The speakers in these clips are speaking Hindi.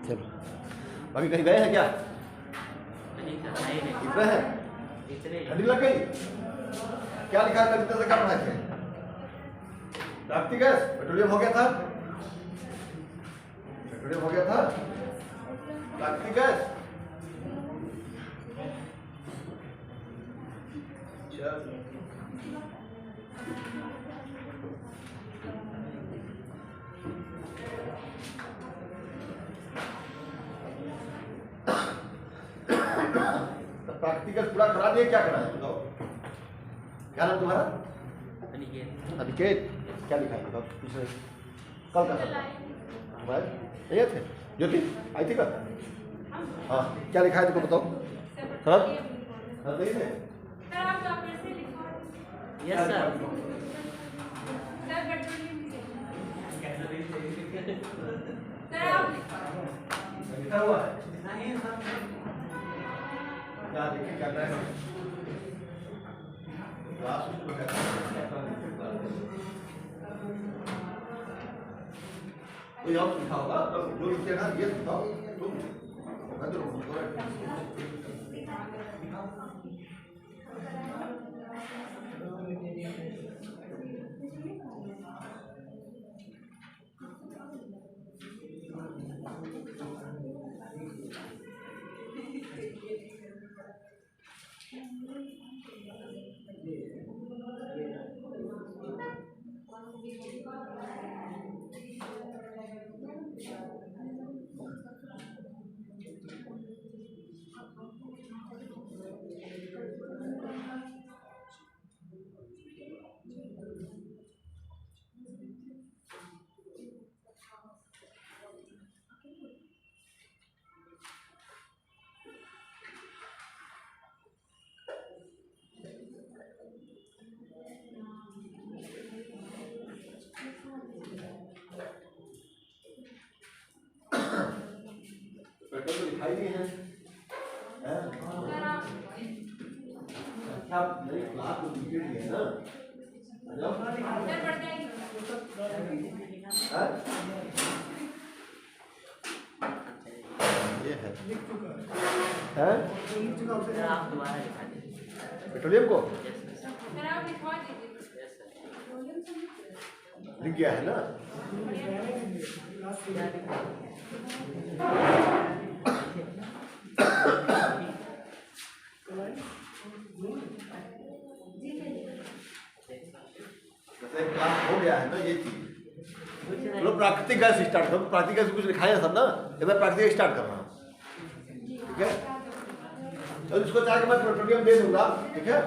चलो अभी कहीं गए हैं क्या? इतने हैं? ठंडी लग गई? क्या लिखा है? कितने से क्या पढ़ाए थे? प्राप्ति गैस पेट्रोलियम हो गया था? पेट्रोलियम हो गया था? प्राप्ति गैस प्रैक्टिकल पूरा करा दिए? क्या करा है बताओ? क्या नाम तुम्हारा? अनिकेत। क्या लिखा है बताओ? पिछले कल का मोबाइल ये थे ज्योति आई थी कल? हाँ क्या लिखा है तुमको बताओ? सर नहीं थे? Yes sir. लिखा हुआ है क्या? देखिए क्या है क्लास में कोई और लिखा होगा तो जो लिखेगा ये बताओ तुम पेट्रोल तो दिखाई नहीं है अच्छा मेरी क्लास तो टिकट है ना ये है पेट्रोलियम को लिख गया है ना? क्लास हो गया है ना ये चीज। चलो प्राकृतिक गैस स्टार्ट करो। प्राकृतिक गैस कुछ लिखाया सब ना, ये मैं प्राकृतिक स्टार्ट कर रहा हूँ। ठीक है तो इसको चाहे मैं पेट्रोलियम दे दूंगा। ठीक है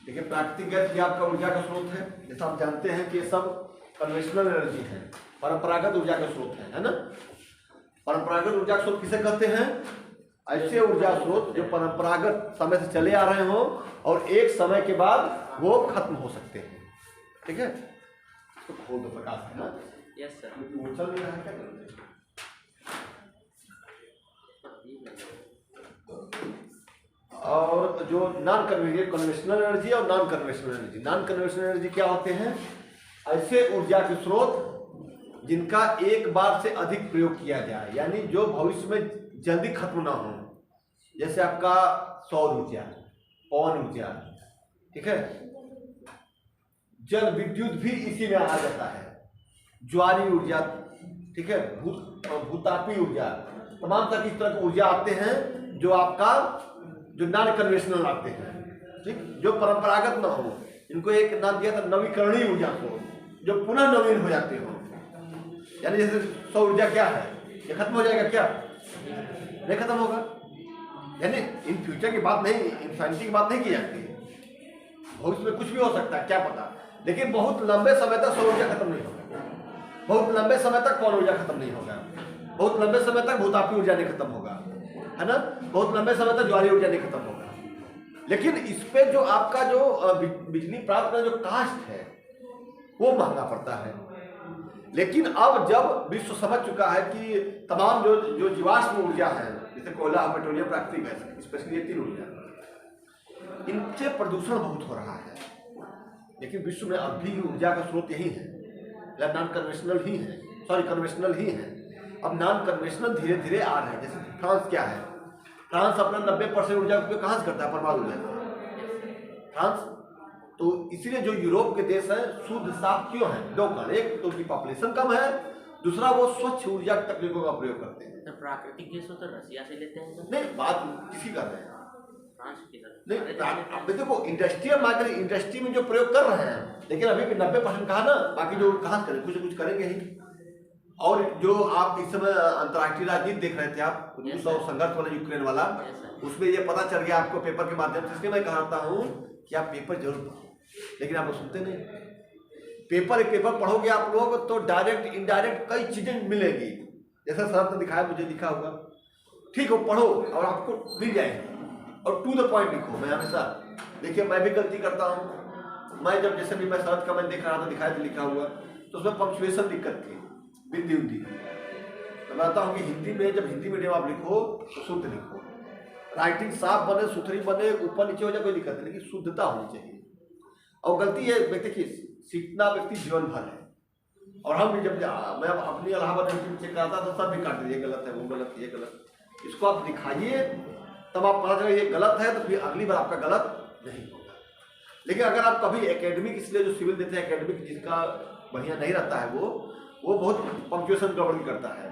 देखिए प्राकृतिक गैस ये आपका ऊर्जा का स्रोत है। जैसा आप जानते हैं कि ये सब कन्वेंशनल एनर्जी है, परंपरागत ऊर्जा का स्रोत है ना? परंपरागत ऊर्जा का स्रोत किसे कहते हैं? ऐसे ऊर्जा स्रोत जो परंपरागत समय से चले आ रहे हों और एक समय के बाद वो खत्म हो सकते हैं। ठीक है तो खोल दो प्रकाश है ना? Yes sir. वो चल नहीं रहा है क्या? और जो नॉन कन्वेंशनल एनर्जी और नॉन कन्वेंशनल एनर्जी क्या होते हैं? ऐसे ऊर्जा के स्रोत जिनका एक बार से अधिक प्रयोग किया जाए, यानी जो भविष्य में जल्दी खत्म ना हो। जैसे आपका सौर ऊर्जा, पवन ऊर्जा, ठीक है, जल विद्युत भी इसी में आ जाता है, ज्वारी ऊर्जा, ठीक है, भूतापी ऊर्जा, तमाम तरह की इस तरह की ऊर्जा आते हैं जो आपका जो नॉन कन्वेंशनल आते हैं। ठीक, जो परंपरागत ना हो, इनको एक नाम दिया था नवीकरणीय ऊर्जा को, जो पुनः नवीन हो जाते हो। यानी जैसे सौर ऊर्जा क्या है, ये खत्म हो जाएगा क्या? नहीं खत्म होगा। यानी इन फ्यूचर की बात नहीं, इन्फिनिटी की बात नहीं की जाती है। भविष्य में कुछ भी हो सकता है, क्या पता। लेकिन बहुत लंबे समय तक सौर ऊर्जा खत्म नहीं होगा, बहुत लंबे समय तक पवन ऊर्जा खत्म नहीं होगा, बहुत लंबे समय तक भूतापी ऊर्जा नहीं खत्म होगा, है ना, बहुत लंबे समय तक ज्वारी ऊर्जा नहीं खत्म होगा। लेकिन इस पे जो आपका जो बिजली प्राप्त करने जो कास्ट है वो महंगा पड़ता है। लेकिन अब जब विश्व समझ चुका है कि तमाम जो जो जीवाश्म ऊर्जा है, जैसे कोयला, पेट्रोलियम, प्राकृतिक गैस, स्पेशली ये 3 ऊर्जा, इनसे प्रदूषण बहुत हो रहा है। लेकिन विश्व में अब भी ऊर्जा का स्रोत यही है, नॉन कन्वेंशनल ही है, सॉरी कन्वेंशनल ही है। अब नॉन कन्वेंशनल धीरे धीरे आ रहे हैं। जैसे फ्रांस क्या है, फ्रांस अपना 90% ऊर्जा का उपयोग कहाँ से करता है? परमाणु ऊर्जा से फ्रांस। तो इसलिए जो यूरोप के देश हैं शुद्ध साफ क्यों हैं? 2 कारण, एक तो उनकी पॉपुलेशन कम है, दूसरा वो स्वच्छ ऊर्जा तकनीकों का प्रयोग करते हैं। तो प्राकृतिक गैस तो रसिया से लेते हैं? नहीं, बात किसी कर रहे हैं फ्रांस की तरफ नहीं। अब देखो इंडस्ट्रियल मार्केट, इंडस्ट्री में जो प्रयोग कर रहे हैं, लेकिन अभी भी 90% कहा ना, बाकी जो कहाँ करें, कुछ कुछ करेंगे ही। और जो आप इस समय अंतर्राष्ट्रीय राजनीति देख रहे थे आप, रूस और संघर्ष वाला यूक्रेन वाला, उसमें ये पता चल गया आपको पेपर के माध्यम से। इसलिए मैं कहता हूँ कि आप पेपर जरूर पढ़ो, लेकिन आप लोग सुनते नहीं। पेपर एक पेपर पढ़ोगे आप लोग तो डायरेक्ट इनडायरेक्ट कई चीजें मिलेगी। जैसा सर ने दिखाया, मुझे दिखा होगा, ठीक हो, पढ़ो और आपको मिल जाएगी। और टू द पॉइंट लिखो। मैं हमेशा, देखिए मैं भी गलती करता हूँ। मैं जब जैसे भी मैं शरद का मैं देख रहा था, दिखाया तो लिखा हुआ, तो उसमें पंक्चुएशन दिक्कत थी, बिंदी उंदी। तो मैं कहता हूँ कि हिंदी में जब हिंदी मीडियम आप लिखो तो शुद्ध लिखो, राइटिंग साफ बने, सुथरी बने, ऊपर नीचे हो जाए कोई दिक्कत नहीं, लेकिन शुद्धता होनी चाहिए। और गलती है व्यक्ति की, सीखना व्यक्ति जीवन भर है। और हम भी जब मैं अपनी इलाहाबाद यूनिवर्सिटी चेक कराता तो सब भी काट दिए, गलत है, वो गलत, ये गलत। इसको आप दिखाइए तब आप पता चला ये गलत है, तो फिर अगली बार आपका गलत नहीं होगा। लेकिन अगर आप कभी एकेडमिक, इसलिए जो सिविल देते हैं एकेडमिक, जिसका बढ़िया नहीं रहता है वो बहुत पंक्चुएशन गड़बड़ी करता है।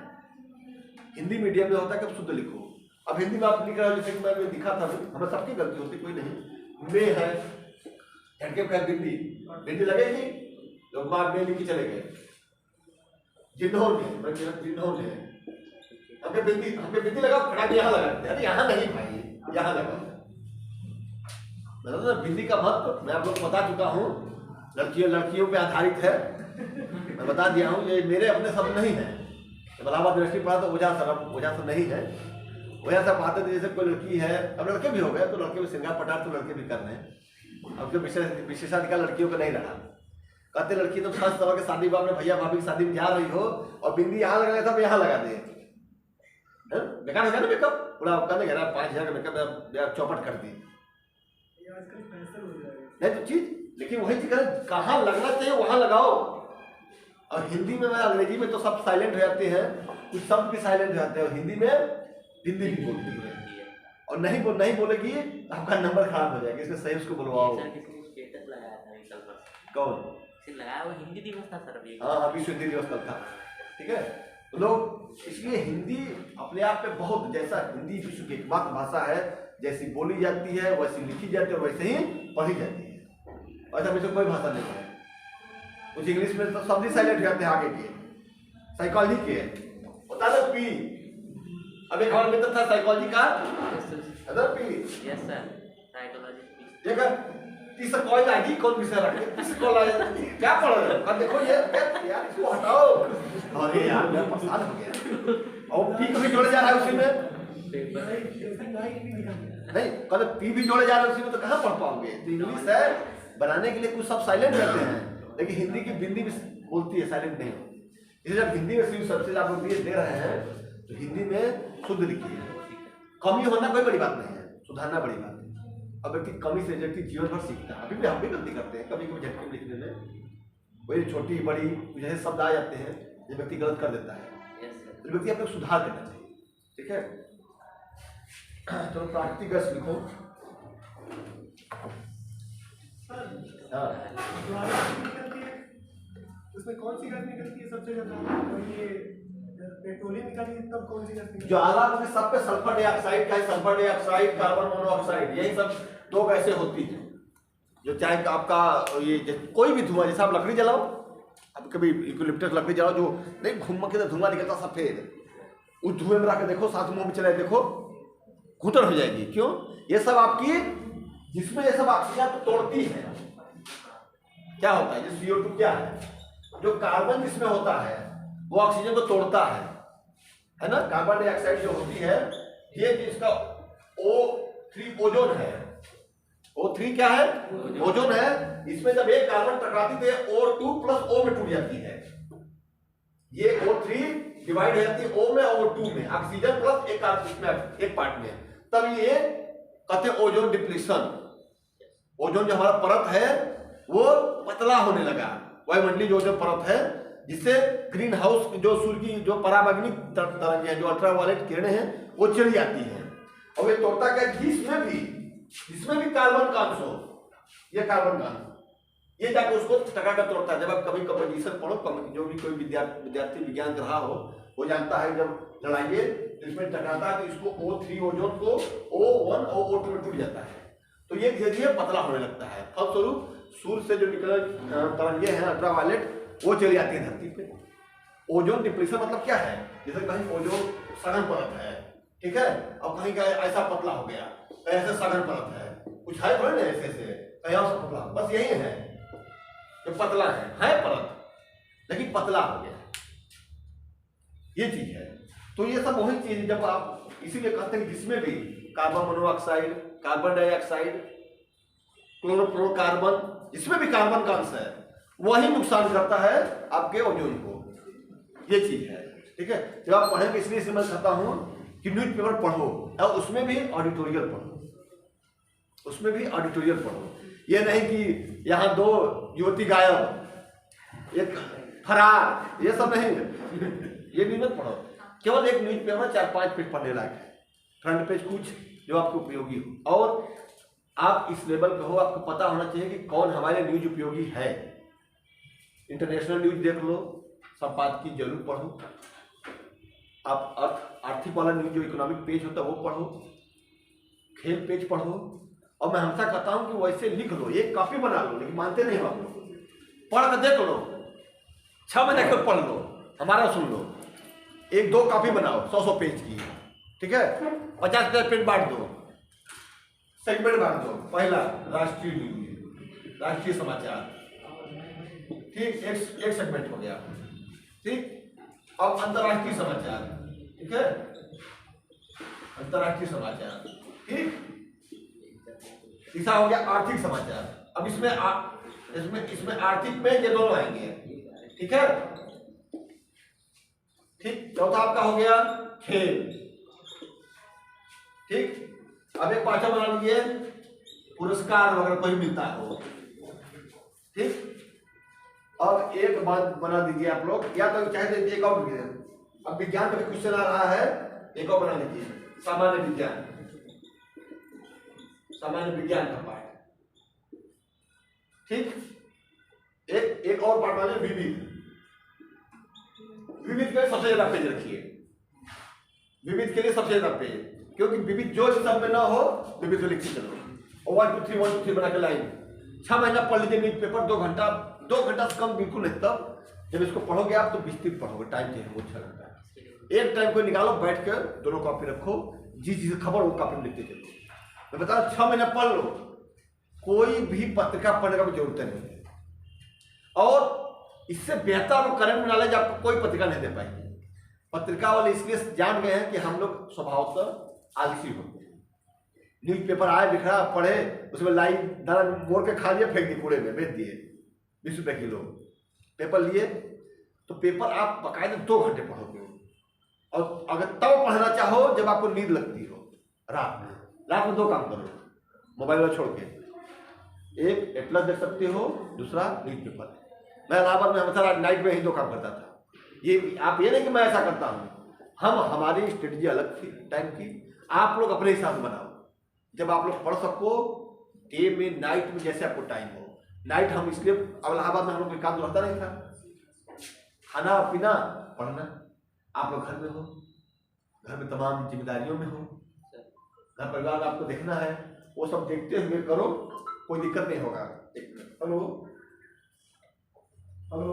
हिंदी मीडियम में होता है कि शुद्ध लिखो। अब हिंदी में आप लिख रहे हो, जैसे मैं दिखा था, हमें सबकी गलती होती, कोई नहीं। मे है, बिंदी लगेगी, लोग बार में लिखी चले गए। जिन्होंने हमने बिंदी लगा, खड़ा के यहाँ लगा, अरे यहाँ नहीं भाई, यहाँ लगा। मतलब बिंदी का महत्व मैं आप लोग को बता चुका हूँ, लड़कियों पे आधारित है, मैं बता दिया हूँ। ये मेरे अपने शब्द नहीं है। इलाहाबाद यूनिवर्सिटी पढ़ा तो ओझा सर नहीं है। ओझा साहब आते थे, जैसे कोई लड़की है, अब लड़के भी हो गए तो लड़के भी श्रृंगार पटार तो लड़के भी कर रहे हैं। अब जो विशेषाधिकार लड़कियों का नहीं रहा। कहते लड़की तो खास तरह के शादी में अपने भैया भाभी की शादी में जा रही हो और बिंदी यहाँ लगाया था, यहाँ लगा दे, बेकार हो गया ना मेकअप पूरा। कहने गया 5,000 का मेकअप चौपट कर दी, नहीं तो चीज। लेकिन वही चीज कहाँ लगना चाहिए वहां लगाओ। और हिंदी में, अंग्रेजी में तो सब साइलेंट हो जाते हैं, कुछ शब्द भी साइलेंट हो जाते हैं, और हिंदी में बिंदी भी बोलती है। और नहीं बोलेगी आपका नंबर खराब हो जाएगा। इसमें सही उसको बुलवाओ। कौन लगाया? वो हिंदी दिवस था सर अभी। हाँ, विश्व हिंदी दिवस कल था, ठीक है। तो लोग इसलिए हिंदी अपने आप में बहुत, जैसा हिंदी विश्व की एकमात्र भाषा है, जैसी बोली जाती है वैसी लिखी जाती है और वैसे ही पढ़ी जाती है। ऐसा वैसे कोई भाषा नहीं है। कुछ इंग्लिश में तो शब्द ही साइलेंट हो जाते हैं आगे के, साइकोलॉजी के होता है पी। अब एक और मित्र था साइकोलॉजी का, पी। Yes sir, psychology. तीसरा कॉल आएगी, कौन विषय रखे, तीसरा कॉल आएगा, क्या पढ़ रहे हो? अब देखो ये यार इसको हटाओ। अरे यार मैं परेशान हो गया। और पी को भी जोड़े जा रहा है उसी में, नहीं कल पी भी जोड़े जा रहे हैं उसी में, तो कहाँ पढ़ पाओगे? तो इंग्लिश है बनाने के लिए कुछ सब साइलेंट रहते हैं, लेकिन हिंदी की बिंदी भी बोलती है, साइलेंट नहीं होती। इसलिए जब हिंदी में सबसे आप लोग दे रहे हैं तो हिंदी में शुद्ध लिखिए। कमी होना कोई बड़ी बात नहीं है, सुधारना बड़ी बात है। अब व्यक्ति कमी से व्यक्ति जीवन भर सीखता है। अभी भी हम भी गलती करते हैं, कभी कभी झटके में लिखने में वही छोटी बड़ी जैसे शब्द आ जाते हैं, जो व्यक्ति गलत कर देता है, तो व्यक्ति अपने सुधार करना चाहिए, ठीक है। तो प्राकृतिक गैस लिखो। उसमें कौन सी गैस निकलती है सबसे ज्यादा? ये पेट्रोलियम निकलती है, तब कौन सी गैस निकलती है? ज्वाला में सब पे सल्फर डाइऑक्साइड का, सल्फर डाइऑक्साइड, कार्बन मोनोऑक्साइड, यही सब 2 गैसें होती हैं। जो चाहे आपका ये कोई भी धुआं, जैसे आप लकड़ी जलाओ, अब कभी यूकेलिप्टस लकड़ी जलाओ, जो नहीं घूम के धुआं निकलता सफेद, उस धुएं में रख के देखो, साथ मुंह में चलाए देखो, घुटन हो जाएगी। क्यों? ये सब आपकी, जिसमें ये सब ऑक्सीजन को तोड़ती है। क्या होता है? ये CO2 क्या है? जो कार्बन जिसमें होता है वो ऑक्सीजन को तोड़ता है ना। कार्बन डाइऑक्साइड जो होती है, ये जिसका O3 ओजोन है। O3 क्या है? ओजोन है। इसमें जब एक कार्बन टकराती है O2 + O में टूट जाती है। ये O3 डिवाइड हो जाती है O में और O2 में, ऑक्सीजन प्लस एक इसमें एक पार्ट में, तब ये कहते हैं ओजोन डिप्लीशन। ओजोन जो हमारा परत है वो पतला होने लगा, वायुमंडलीय जो ओजोन परत है, जिससे ग्रीन हाउस जो सूर्य की जो पराबैंगनी तरंगें हैं, जो अल्ट्रावायलेट किरणें हैं, वो चली जाती हैं। और ये तोड़ता क्या है, जिसमें भी कार्बन का अंश हो, ये कार्बन का अंश, ये जाकर उसको टका कर तोड़ता है। जब आप कभी कंपोजिशन पढ़ो, जो भी कोई विद्यार्थी विज्ञान कर रहा हो वो जानता है, जब लड़ाइए तो इसमें टकराता है तो इसको O3 ओजोन को O1 और O2 में टूट जाता है, तो ये धीरे धीरे पतला होने लगता है। फलस्वरूप सूर्य से जो निकल तरंगे हैं अल्ट्रावायलेट, वो चली जाती है धरती पे। ओजोन डिप्लीशन मतलब क्या है, जैसे कहीं ओजोन सघन परत है, ठीक है, अब कहीं का ऐसा पतला हो गया, ऐसे सघन परत है, कुछ है थोड़े ना ऐसे कहीं और पतला, बस यही है कि पतला है परत लेकिन पतला हो गया, ये चीज है। तो ये सब वही चीज, जब आप इसीलिए कहते हैं कि जिसमें भी carbon monoxide, carbon dioxide, chlorofluorocarbon, जिसमें भी कार्बन का अंश है वही नुकसान करता है आपके ओजोन को, ये चीज है, ठीक है। जब आप पढ़ेंगे, इसलिए मैं कहता हूं कि न्यूज पेपर पढ़ो और उसमें भी ऑडिटोरियल पढ़ो, उसमें भी ऑडिटोरियल पढ़ो। ये नहीं कि यहाँ 2 युवती गायब, एक फरार, ये सब नहीं ये न्यूज मत पढ़ो। केवल एक न्यूज पेपर 4-5 पेज पढ़ने लायक है, फ्रंट पेज कुछ जो आपको उपयोगी हो, और आप इस लेवल पे हो, आपको पता होना चाहिए कि कौन हमारे न्यूज उपयोगी है। इंटरनेशनल न्यूज देख लो, संपादकीय जरूर पढ़ो, आप आर्थिक वाला न्यूज जो इकोनॉमिक पेज होता है वो पढ़ो, खेल पेज पढ़ो, और मैं हमेशा कहता हूं कि वैसे लिख लो, एक कॉपी बना लो, लेकिन मानते नहीं आप लोग, पढ़ कर देख लो, 6 महीने कर पढ़ लो, हमारा सुन लो, 1-2 कॉपी बनाओ 100 पेज की, ठीक है, 50 पेज बांट दो, सेगमेंट बांट दो। पहला राष्ट्रीय न्यूज, राष्ट्रीय समाचार, ठीक, एक सेगमेंट हो गया, ठीक। अब अंतर्राष्ट्रीय समाचार, ठीक है, अंतर्राष्ट्रीय समाचार, ठीक। तीसरा हो गया आर्थिक समाचार। अब इसमें आर्थिक में ये दोनों आएंगे, ठीक है, ठीक। चौथा आपका हो गया खेल, ठीक। अब एक पांचवा बना लीजिए पुरस्कार वगैरह कोई मिलता हो, ठीक। अब एक बात बना दीजिए आप लोग, या तो चाहे तो एक और लिखिए, अब विज्ञान का क्वेश्चन आ रहा है, एक और बना लीजिए, सामान्य विज्ञान, सामान्य विज्ञान का पार्ट, ठीक। एक और पार्ट बना लीजिए विविध, विविध के सबसे ज्यादा पेज रखिए, विविध के लिए सबसे ज्यादा पेज, क्योंकि विविध जो सब में ना हो विविध में लिखते चलो, और 1 2 3 1 2 3 बना के लाइन, 6 महीना पढ़ लीजिए न्यूज पेपर, 2 घंटा से कम बिल्कुल नहीं। तब जब इसको पढ़ोगे आप तो विस्तृत पढ़ोगे, टाइम चाहिए वो 6 घंटा, एक टाइम को निकालो, बैठ कर दोनों कॉपी रखो, जिस खबर वो कॉपी में लिखते चलो। मैं बता 6 महीना पढ़ लो, कोई भी पत्रिका पढ़ने का जरूरत नहीं है, और इससे बेहतर करंट नॉलेज आपको कोई पत्रिका नहीं दे पाएगी। पत्रिका वाले इसलिए जान गए हैं कि हम लोग स्वभावतः आलसी होते हैं। न्यूज पेपर आए, बिखरा, पढ़े, उसमें लाइन दाना मोड़ के खा लिए, फेंक दिए, कूड़े में बेच दिए, 20 रुपए किलो। पेपर लिए तो पेपर आप बाकायदा 2 घंटे पढ़ोगे, और अगर तब पढ़ना चाहो जब आपको नींद लगती हो, रात में 2 काम करो, मोबाइल में छोड़ के, एक एटलस देख सकते हो, दूसरा न्यूज पेपर। मैं इलाहाबाद में हमेशा नाइट में ही 2 काम करता था। ये आप ये नहीं कि मैं ऐसा करता हूँ, हमारी स्ट्रेटजी अलग थी टाइम की, आप लोग अपने हिसाब से बनाओ, जब आप लोग पढ़ सको, डे में नाइट में जैसे आपको टाइम हो। नाइट हम इसलिए, अब इलाहाबाद में हम लोग कोई काम रहता नहीं था, खाना पीना पढ़ना, आप लोग घर में हो, घर में तमाम जिम्मेदारियों में हो, घर परिवार आपको देखना है, वो सब देखते हुए करो, कोई दिक्कत नहीं होगा। हेलो हेलो,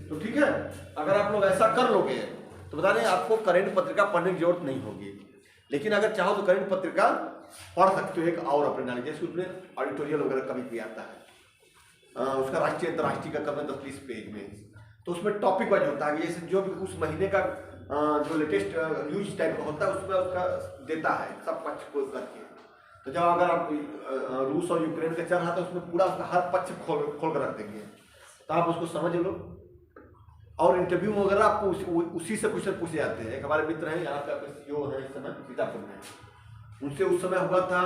तो ठीक है, अगर आप लोग ऐसा कर लोगे तो बता दें आपको करंट पत्रिका पढ़ने की जरूरत नहीं होगी। लेकिन अगर चाहो तो करंट पत्रिका पढ़ सकते हो, एक और अपने नाले, जैसे उसमें ऑडिटोरियल वगैरह कभी भी आता है, उसका राष्ट्रीय अंतर्राष्ट्रीय का कम 10-20 पेज में, तो उसमें टॉपिक वाइज होता है, जैसे जो भी उस महीने का जो लेटेस्ट न्यूज टाइप का होता है उसमें उसका देता है सब पक्ष को करके। तो जब अगर आप रूस और यूक्रेन का चल रहा तो उसमें पूरा उसका हर पक्ष खोल कर रख देंगे, तो आप उसको समझ लो। और इंटरव्यू वगैरह आपको उसी से क्वेश्चन पूछे जाते हैं। एक हमारे मित्र हैं यहाँ का सीईओ है इस समय सीतापुर में, उनसे उस समय हुआ था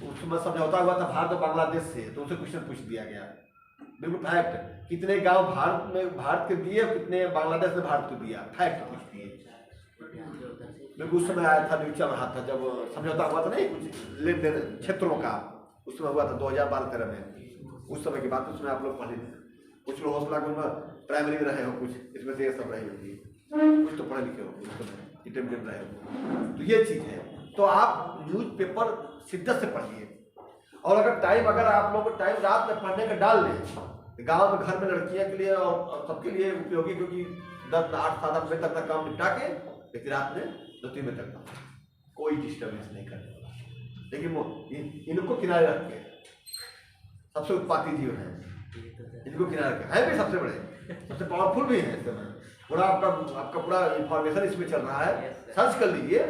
उस समय समझौता हुआ था भारत और बांग्लादेश से, तो उनसे क्वेश्चन पूछ दिया गया बिल्कुल फैक्ट, कितने गांव भारत के दिए, कितने बांग्लादेश ने भारत को दिया, फैक्ट पूछ दिए। बिल्कुल उस समय आया था, न्यूज चल रहा था जब समझौता हुआ था नहीं कुछ लेन देन क्षेत्रों का, उस समय हुआ था 2012-13 में। उस समय की बात, उसमें आप लोग पढ़े कुछ लोग हौसला प्राइमरी में रहे हो, कुछ इसमें से ये सब रहे होगी, कुछ तो पढ़े लिखे हो उस समय इंटरमीडिएट रहे हो, तो ये चीज़ है। तो आप न्यूज़पेपर शिद्दत से पढ़िए। और अगर आप लोग को टाइम रात में पढ़ने का डाल लें, गांव में घर में लड़कियों के लिए और सबके लिए उपयोगी, क्योंकि 10-8-7 बजे तक का काम निपटा के लेकिन रात में 2-3 बजे तक का कोई डिस्टर्बेंस नहीं करने वाला। लेकिन वो इनको किनारे रख के, सबसे उत्पाती जीव है, इनको किनारे रख के है भी सबसे बड़े, सबसे पावरफुल भी है इस समय। पूरा आपका पूरा इंफॉर्मेशन इसमें चल रहा है, सर्च कर लीजिए।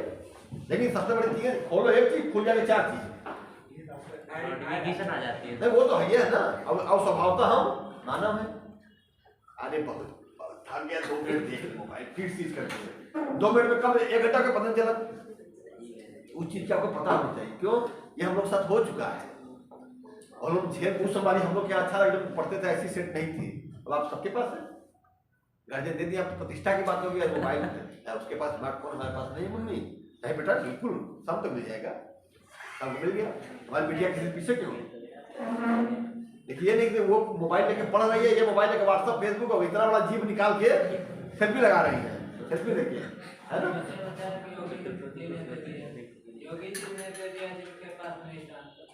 लेकिन सबसे बड़ी चीज है, खोलो एक चीज खुल जाके 4 चीज नोटिफिकेशन आ जाती है। नहीं वो तो है ना, अब स्वभावतः हम मानव है। अरे बहुत थक गया, 2 मिनट देख मोबाइल, फिर चीज करते 2 मिनट में कब 1 घंटा का पता चला। उस चीज का आपको पता होना चाहिए, क्यों ये हम लोग साथ हो चुका है। और हम झेल उस समय हम लोग क्या अच्छा एकदम पढ़ते थे, ऐसी सेट नहीं थी। अब आप सबके पास है, गार्जियन दे दिया, प्रतिष्ठा की बात होगी, मोबाइल है उसके पास, स्मार्टफोन हमारे पास नहीं। मम्मी नहीं बेटा, बिल्कुल शाम तक मिल जाएगा, शाम को मिल गया। हमारी बेटिया किसी पीछे क्यों? देखिए नहीं कि वो मोबाइल लेके पढ़ रही है, ये मोबाइल लेके व्हाट्सएप फेसबुक और इतना बड़ा जीव निकाल के सेल्फी लगा रही है, सेल्फी देखिए, है ना।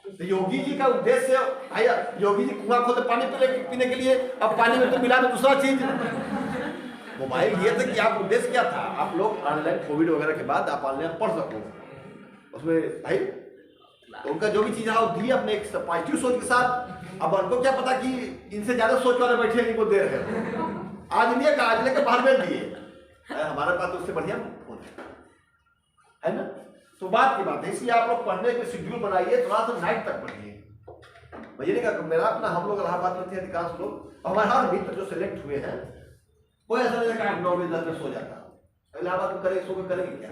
तो योगी जी का उद्देश्य भैया, योगी जी कुआं खोलते पानी पीने के लिए, अब पानी में तो मिला तो दूसरा चीज। मोबाइल ये था कि आप उद्देश्य क्या था, आप लोग ऑनलाइन कोविड वगैरह के बाद आप ऑनलाइन पढ़ सको, उसमें भाई तो उनका जो भी चीज है वो दी अपने एक पॉजिटिव सोच के साथ। अब उनको क्या पता कि इनसे ज्यादा सोच वाले बैठे इनको दे रहे हो, आज इंडिया का आज लेकर बाहर भेज दिए। हमारे पास तो उससे बढ़िया फोन है ना। तो बात की बात है, इसलिए आप लोग पढ़ने के शेड्यूल बनाइए, थोड़ा सा नाइट तक पढ़िए। मैं ये नहीं कहा, मेरा अपना हम लोग इलाहाबाद में थे अधिकांश लोग, हमारे हर मित्र जो सिलेक्ट हुए हैं कोई ऐसा नहीं कहा 9 बजे 10 बजे सो जाता। इलाहाबाद में करेंगे, सो के करेंगे क्या?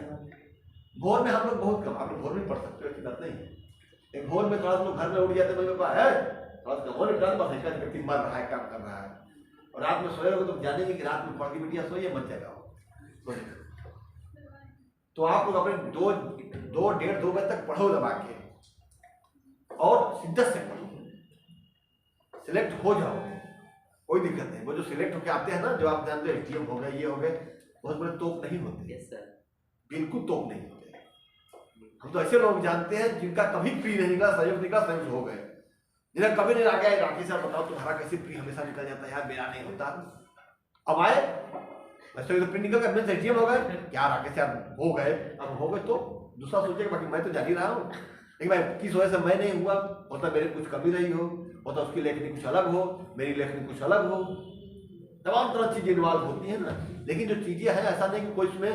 भोर में हम लोग बहुत कम, आप लोग भोर में पढ़ सकते हो, ऐसी बात नहीं है। एक भोर में थोड़ा सा लोग घर में उठ जाते, मेरे पास है थोड़ा सा होने टर्न बस ऐसा व्यक्ति मर रहा है, काम कर रहा है। और रात में सोए हो तो जानेंगे कि रात में पढ़ की बिटिया सोइए, मत जगाओ। तो आप लोग अपने 2-1.5-2 बजे तक पढ़ो दबा के, और शिद्दत से पढ़ो, सिलेक्ट हो जाओ, कोई दिक्कत नहीं। वो जो सिलेक्ट होके आते हैं ना, जो आप जानते हो एसडीएम हो गए, ये हो गए, बहुत बड़े तोप नहीं होते, बिल्कुल तोप नहीं होते। हम तो ऐसे लोग जानते हैं जिनका कभी प्री नहीं निकला, संयुक्त निकला, संयुक्त हो गए, जिन्हें कभी नहीं आ गया। राकेश साहब बताओ तुम्हारा कैसे प्री हमेशा निकल जाता है? यार मेरा नहीं होता। अब आए वैसे तो प्री निकल गया, मेरे एसडीएम हो गए, क्या राकेश यार हो गए, अब हो गए तो दूसरा सोचेगा, बाकी मैं तो जान ही रहा हूँ। लेकिन भाई किस वजह से मैं नहीं हुआ, होता मेरे कुछ कमी रही हो, होता उसकी लेखनी कुछ अलग हो, मेरी लेखनी कुछ अलग हो, तमाम तरह चीजें इन्वॉल्व होती है ना। लेकिन जो चीजें हैं, ऐसा नहीं कि कोई उसमें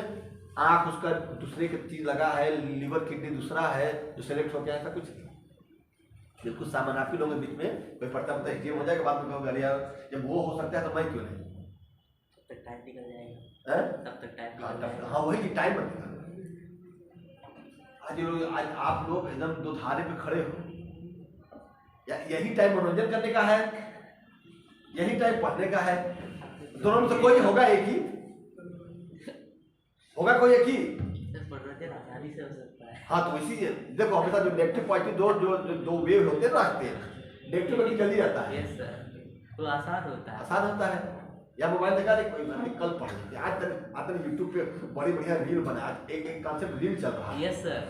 आँख उसका दूसरे की चीज लगा है, लीवर किडनी दूसरा है जो सेलेक्ट हो गया, ऐसा कुछ नहीं। बिल्कुल सामान्य आप ही लोगों के बीच में कोई पढ़ता एसडीएम हो जाएगा, बाद में कहोगे यार जब वो हो सकता है तो मैं क्यों नहीं? तब तक टाइम निकल जाएगा, तब तक टाइम। हाँ वही टाइम निकल। आज आप लोग एकदम दो धारे पे खड़े हो, यही टाइम मनोरंजन करने का है, यही टाइम पढ़ने का है। दोनों में से कोई होगा एक ही, होगा कोई एक ही। मनोरंजन आसानी से हो सकता है। हाँ तो इसी देखो, हमेशा जो नेगेटिव पॉजिटिव दो वेव होते हैं रास्ते, नेगेटिव कभी जल्दी आता है। यस सर, तो आसान होता है, आसान होता है। या मोबाइल देखा नहीं, कोई बात नहीं, कल पढ़ लेते। आज तक आते हैं यूट्यूब पे बड़ी बढ़िया रील बना, आज एक कॉन्सेप्ट रील चल रहा है। यस सर,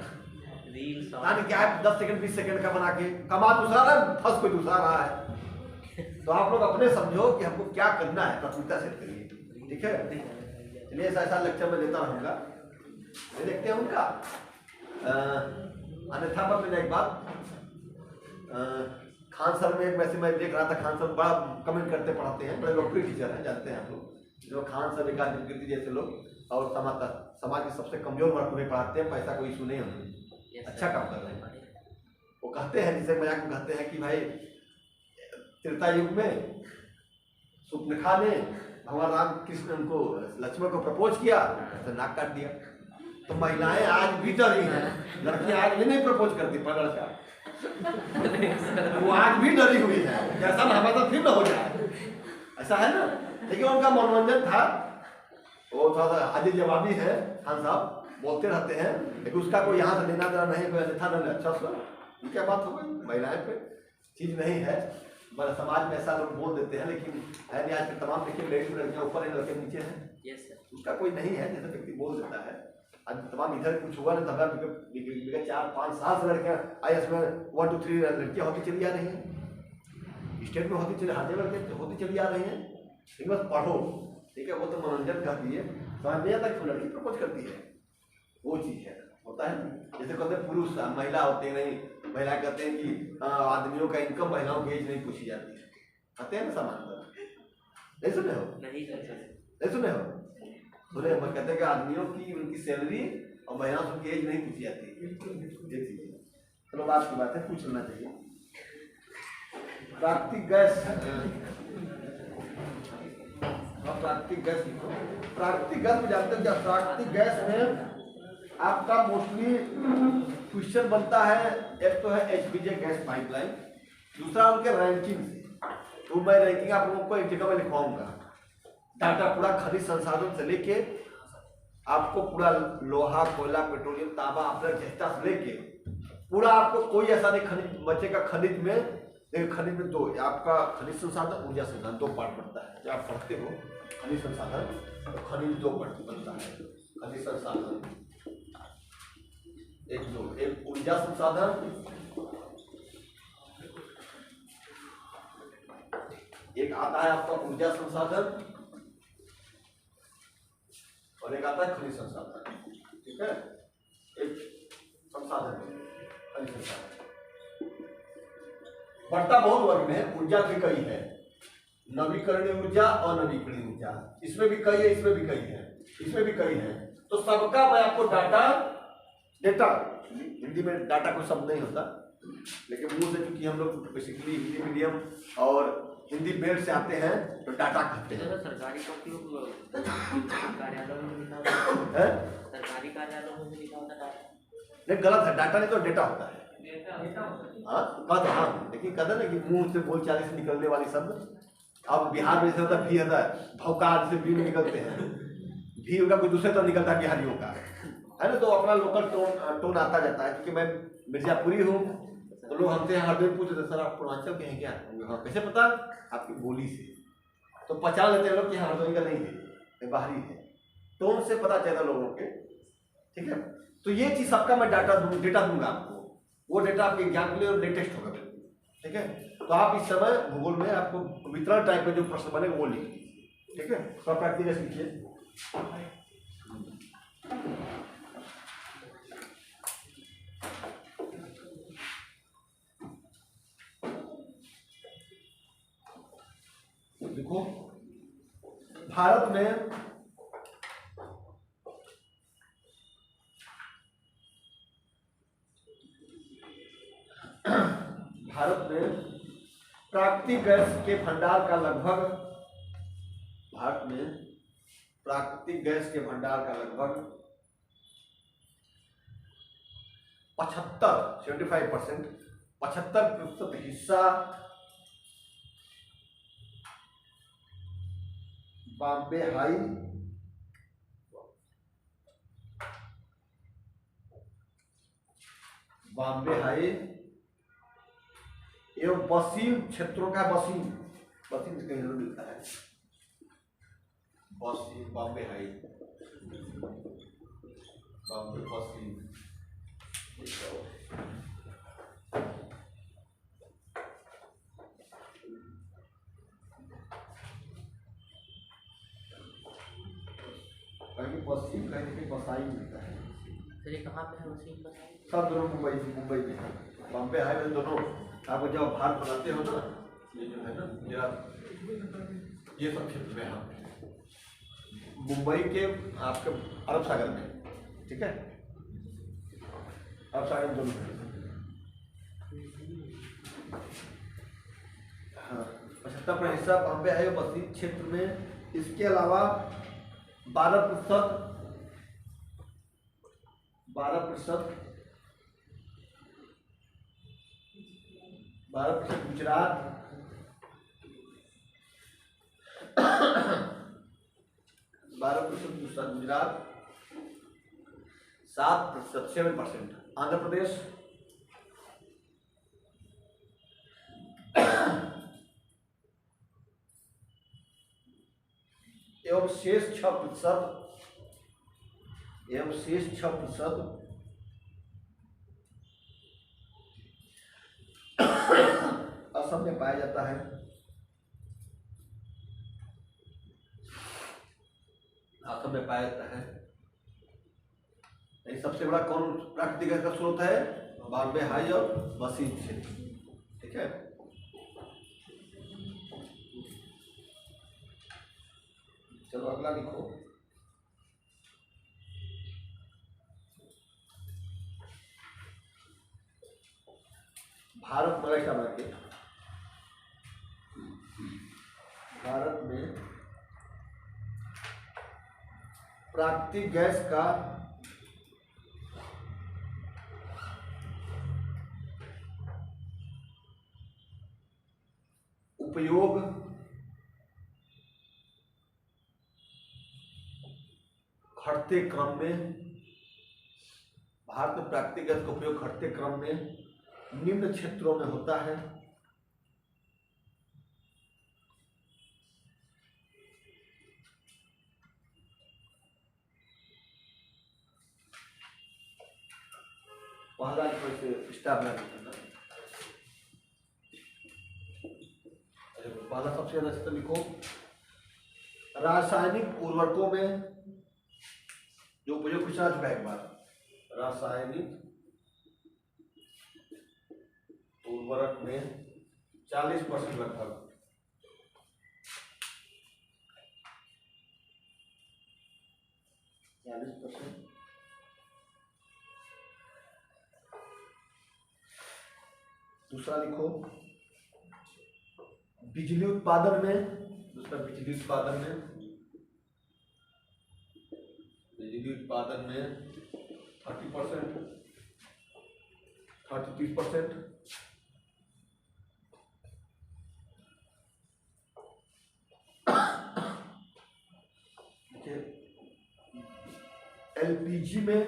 रील क्या है, 10 सेकंड 20 सेकंड का बना के कमा दूसरा रहा है, फंस कोई दूसरा रहा है। तो आप लोग अपने समझो कि हमको क्या करना है, प्राथमिकता सेट करिए, ठीक है। चलिए ऐसा लेक्चर में देता रहूँगा, ये देखते हैं उनका। अन्यथा पर मैंने एक बात, खान सर में एक वैसे मैं देख रहा था, खान सर बड़ा कमेंट करते पढ़ाते हैं, बड़े लोकप्रिय टीचर हैं, जानते हैं आप लोग, जो खान सर विकास कीर्ति जैसे लोग, और समाज के सबसे कमजोर वर्ग में पढ़ाते हैं, पैसा कोई इशू नहीं होता, अच्छा काम कर रहे हैं। वो कहते हैं, जिसे मजाक में कहते हैं कि भाई त्रेता युग में सुपनेखा ने भगवान राम कृष्ण उनको लक्ष्मण को प्रपोज किया तो नाक काट दिया। तो महिलाएं आज भी डरी हैं, लड़कियां आज भी नहीं प्रपोज करती, पर लड़का वो आज भी डरी हुई है, जैसा हमारा फिर न हो जाए, ऐसा है ना। लेकिन उनका मनोरंजन था, वो थोड़ा सा हाजिर जवाबी है, खान साहब बोलते रहते हैं, लेकिन उसका कोई यहाँ से लेना देना नहीं, कोई अन्यथा न अच्छा सर ये क्या बात हो गई, महिलाएं पे चीज नहीं है, बस समाज में ऐसा लोग बोल देते हैं, लेकिन है नहीं। आज के तमाम देखिए लेडीज लड़कियां ऊपर है, लड़के नीचे हैं, उसका कोई नहीं है, जैसे व्यक्ति बोल देता है। आज तमाम इधर कुछ हुआ नहीं, तो हमारा 4-5 साल से लड़कियां IAS में 1 2 3 लड़कियां होती चली आ रही हैं, स्टेट में होती चली, हर जगह होती चली आ रही हैं। लेकिन बस पढ़ो, ठीक है, वो तो मनोरंजन कर दिए, समझ नहीं आता कि लड़की प्रपोज करती है, वो चीज़ है, होता है। जैसे कहते हैं पुरुष महिला होते नहीं, महिला कहते हैं कि आदमियों का इनकम महिलाओं की एज नहीं पूछी जाती है, कहते हैं ना समानता, नहीं सुने हो? नहीं सुने हो? सुने हम कहते हैं कि आदमियों की उनकी सैलरी और महिलाओं की एज नहीं पूछी जाती, ये चीज़ है। चलो बात की बात है, पूछ लेना चाहिए। प्राकृतिक गैस, प्राकृतिक गैस, प्राकृतिक गैस में जानते हैं क्या? प्राकृतिक गैस में आपका मोस्टली क्वेश्चन बनता है, एक तो है HPJ गैस पाइपलाइन, दूसरा उनके रैंकिंग से। तो मैं रैंकिंग आप लोगों को एक जगह में लिखवाऊंगा, डाटा पूरा खनिज संसाधन से लेके आपको पूरा लोहा, कोयला, पेट्रोलियम, तांबा, आपका जस्ता से लेके पूरा आपको कोई ऐसा नहीं खनिज बचेगा। खनिज में देखिए, खनिज में दो, आपका खनिज संसाधन, ऊर्जा संसाधन, 2 पार्ट बनता है। जब आप पढ़ते हो खनिज संसाधन तो खनिज 2 पार्ट बनता है। खनिज संसाधन एक ऊर्जा संसाधन, एक आता है आपका ऊर्जा संसाधन और एक आता है खनिज संसाधन, ठीक है। एक संसाधन खनिज संसाधन बढ़ता बहुत वर्ग में है, ऊर्जा भी कई है, नवीकरणीय ऊर्जा और नवीकरणीय ऊर्जा, इसमें भी कई है, इसमें भी कई है, इसमें भी कई है। तो सबका मैं आपको डेटा हिंदी में डाटा कोई शब्द नहीं होता, लेकिन मुंह से चूंकि हम लोग बेसिकली हिंदी मीडियम और हिंदी बेल्ट से आते हैं तो डाटा कहते हैं। सरकारी कार्यालयों में लिखा होता है, सरकारी कार्यालयों में लिखा होता है नहीं, गलत है, डाटा नहीं तो डेटा होता है। हाँ कद, हाँ लेकिन कद है ना कि मुंह से बोलचाल से निकलने वाली शब्द। अब बिहार में जैसे होता है भी होता है, भौकाल से भी निकलते हैं, भी होगा कोई दूसरे तो निकलता है बिहारियों का, है ना। तो अपना लोकल टोन आता जाता है। क्योंकि मैं मिर्जापुरी हूँ तो लोग हमसे हर दिन पूछते सर आप पूर्वांचल के हैं क्या? हाँ, कैसे पता? आपकी बोली से तो पहचान लेते हैं लोग कि हाँ हरदोई का नहीं है, ये बाहरी है, टोन से पता चलता लोगों के, ठीक है। तो ये चीज़ सबका मैं डेटा दूंगा आपको, वो डेटा आपके एग्जाम के लिए लेटेस्ट होगा बिल्कुल, ठीक है। तो आप इस समय भूगोल में आपको वितरण टाइप में जो प्रश्न बनेगा वो लिख लीजिए, ठीक है। तो आप प्रैक्टिस लिखिए। देखो भारत में प्राकृतिक गैस के भंडार का लगभग 75% हिस्सा बॉम्बे हाई एवं वसीम क्षेत्रों का, वसीम कहीं जरूर मिलता है, वसीम बॉम्बे हाई, बॉम्बे वसीम, कहीं वसीम कहीं बसाई मिलता है। सर ये कहाँ पे है वसीम बताइए? सब दोनों मुंबई में है, बॉम्बे हाई में दोनों आप जब भार बनाते हो ना, ये जो है ना ये सब क्षेत्र में हम मुंबई के आपके अरब सागर में, ठीक है, अरब सागर दोनों में, हाँ 75% हिस्सा बॉम्बे है बस्ती क्षेत्र में। इसके अलावा 12% गुजरात, 12% गुजरात, 7% आंध्र प्रदेश, एवं शेष 6% असम में पाया जाता है। असम में पाया जाता है। सबसे बड़ा कौन प्राकृतिक गैस का स्रोत है? बॉम्बे हाई और बसीन क्षेत्र, ठीक है। चलो अगला लिखो। भारत में भारत में प्राकृतिक गैस का उपयोग घटते क्रम में, भारत में प्राकृतिक गैस का उपयोग घटते क्रम में निम्न क्षेत्रों में होता है। पहला स्टार में पहला सबसे ज्यादा क्षेत्र लिखो। रासायनिक उर्वरकों में जो उपयोग पूछा चुका है एक बार, रासायनिक उर्वरक में 40% लगभग, दूसरा लिखो बिजली उत्पादन में, 30%, 30% एलपीजी में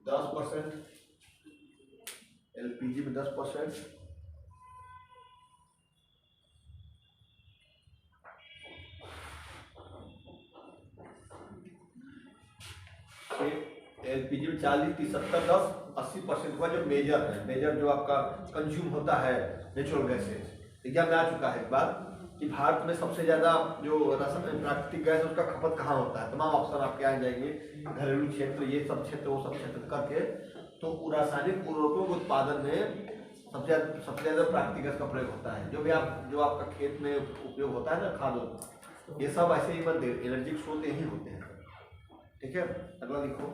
10%, एलपीजी में 10%, एलपीजी में 40, 30, 70, 10, 80% हुआ जो मेजर है। मेजर जो आपका कंज्यूम होता है नेचुरल गैसेज। एग्जाम में आ चुका है एक बार कि भारत में सबसे ज्यादा जो प्राकृतिक गैस उसका खपत कहाँ होता है। तमाम ऑप्शन आपके आ जाएंगे, घरेलू क्षेत्र, ये सब क्षेत्र, वो सब क्षेत्र करके। तो रासायनिक उर्वरकों के उत्पादन में सबसे ज्यादा प्राकृतिक गैस का प्रयोग होता है। जो आपका खेत में उपयोग होता है ना, खाद, ये सब ऐसे ही एनर्जी के स्रोत यही होते हैं, ठीक है। अगला लिखो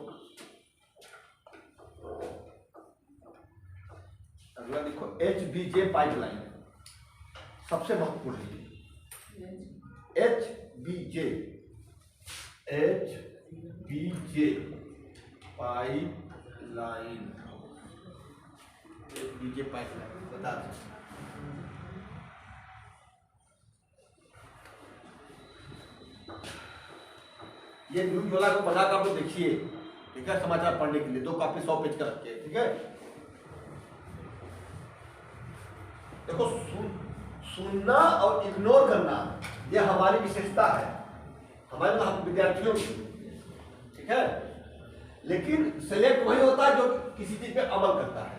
HBJ पाइपलाइन, सबसे महत्वपूर्ण है। HBJ पाइपलाइन, बता दें। ये न्यूज वाला को बना कर आप लोग देखिए, ठीक है, समाचार पढ़ने के लिए 2 कॉपी 100 पेज का रखिए, ठीक है। देखो सुनना और इग्नोर करना ये हमारी विशेषता है, हमारे हम विद्यार्थियों की, ठीक है। लेकिन सिलेक्ट वही होता है जो किसी चीज पे अमल करता है,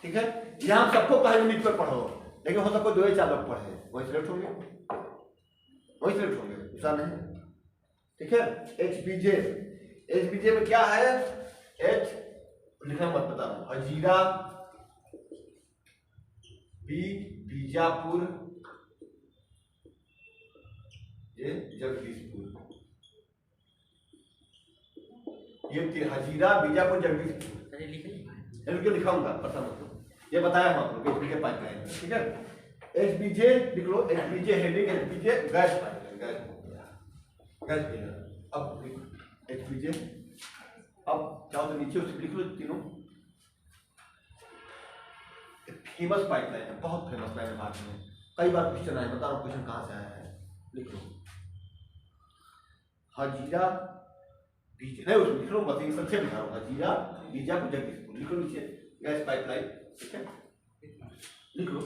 ठीक है। यहां हम सबको पहले मिनट पर पढ़ो, लेकिन हो सकता 2 या 4 लोग पढ़े, वही सिलेक्ट होंगे, ऐसा नहीं, ठीक है। HBJ में क्या है? लिखना मत बता रहा हूँ। हजीरा बी बीजापुर ये जगदीशपुर, ये हजीरा बीजापुर जगदीशपुर। अरे लिख ले क्यों लिखाऊंगा पता मत, ये बताया हम आपको एचबीजे पाइपलाइन, ठीक है। एचबीजे लिख लो, HBJ heading, HBJ gas pipeline, gas gas. अब एचबीजे, अब जाओ तो नीचे उसे लिख लो तीनों। फेमस पाइपलाइन है, बहुत फेमस लाइन है भारत में, कई बार क्वेश्चन आए, बता रहा हूँ क्वेश्चन कहाँ से आया है, लिख लो। हजीरा बीजे नहीं उसमें लिख लो, बस ये सबसे लिखा हूँ, हजीरा बीजापुर जगदीशपुर लिख लो नीचे, गैस पाइपलाइन, ठीक है, लिख लो।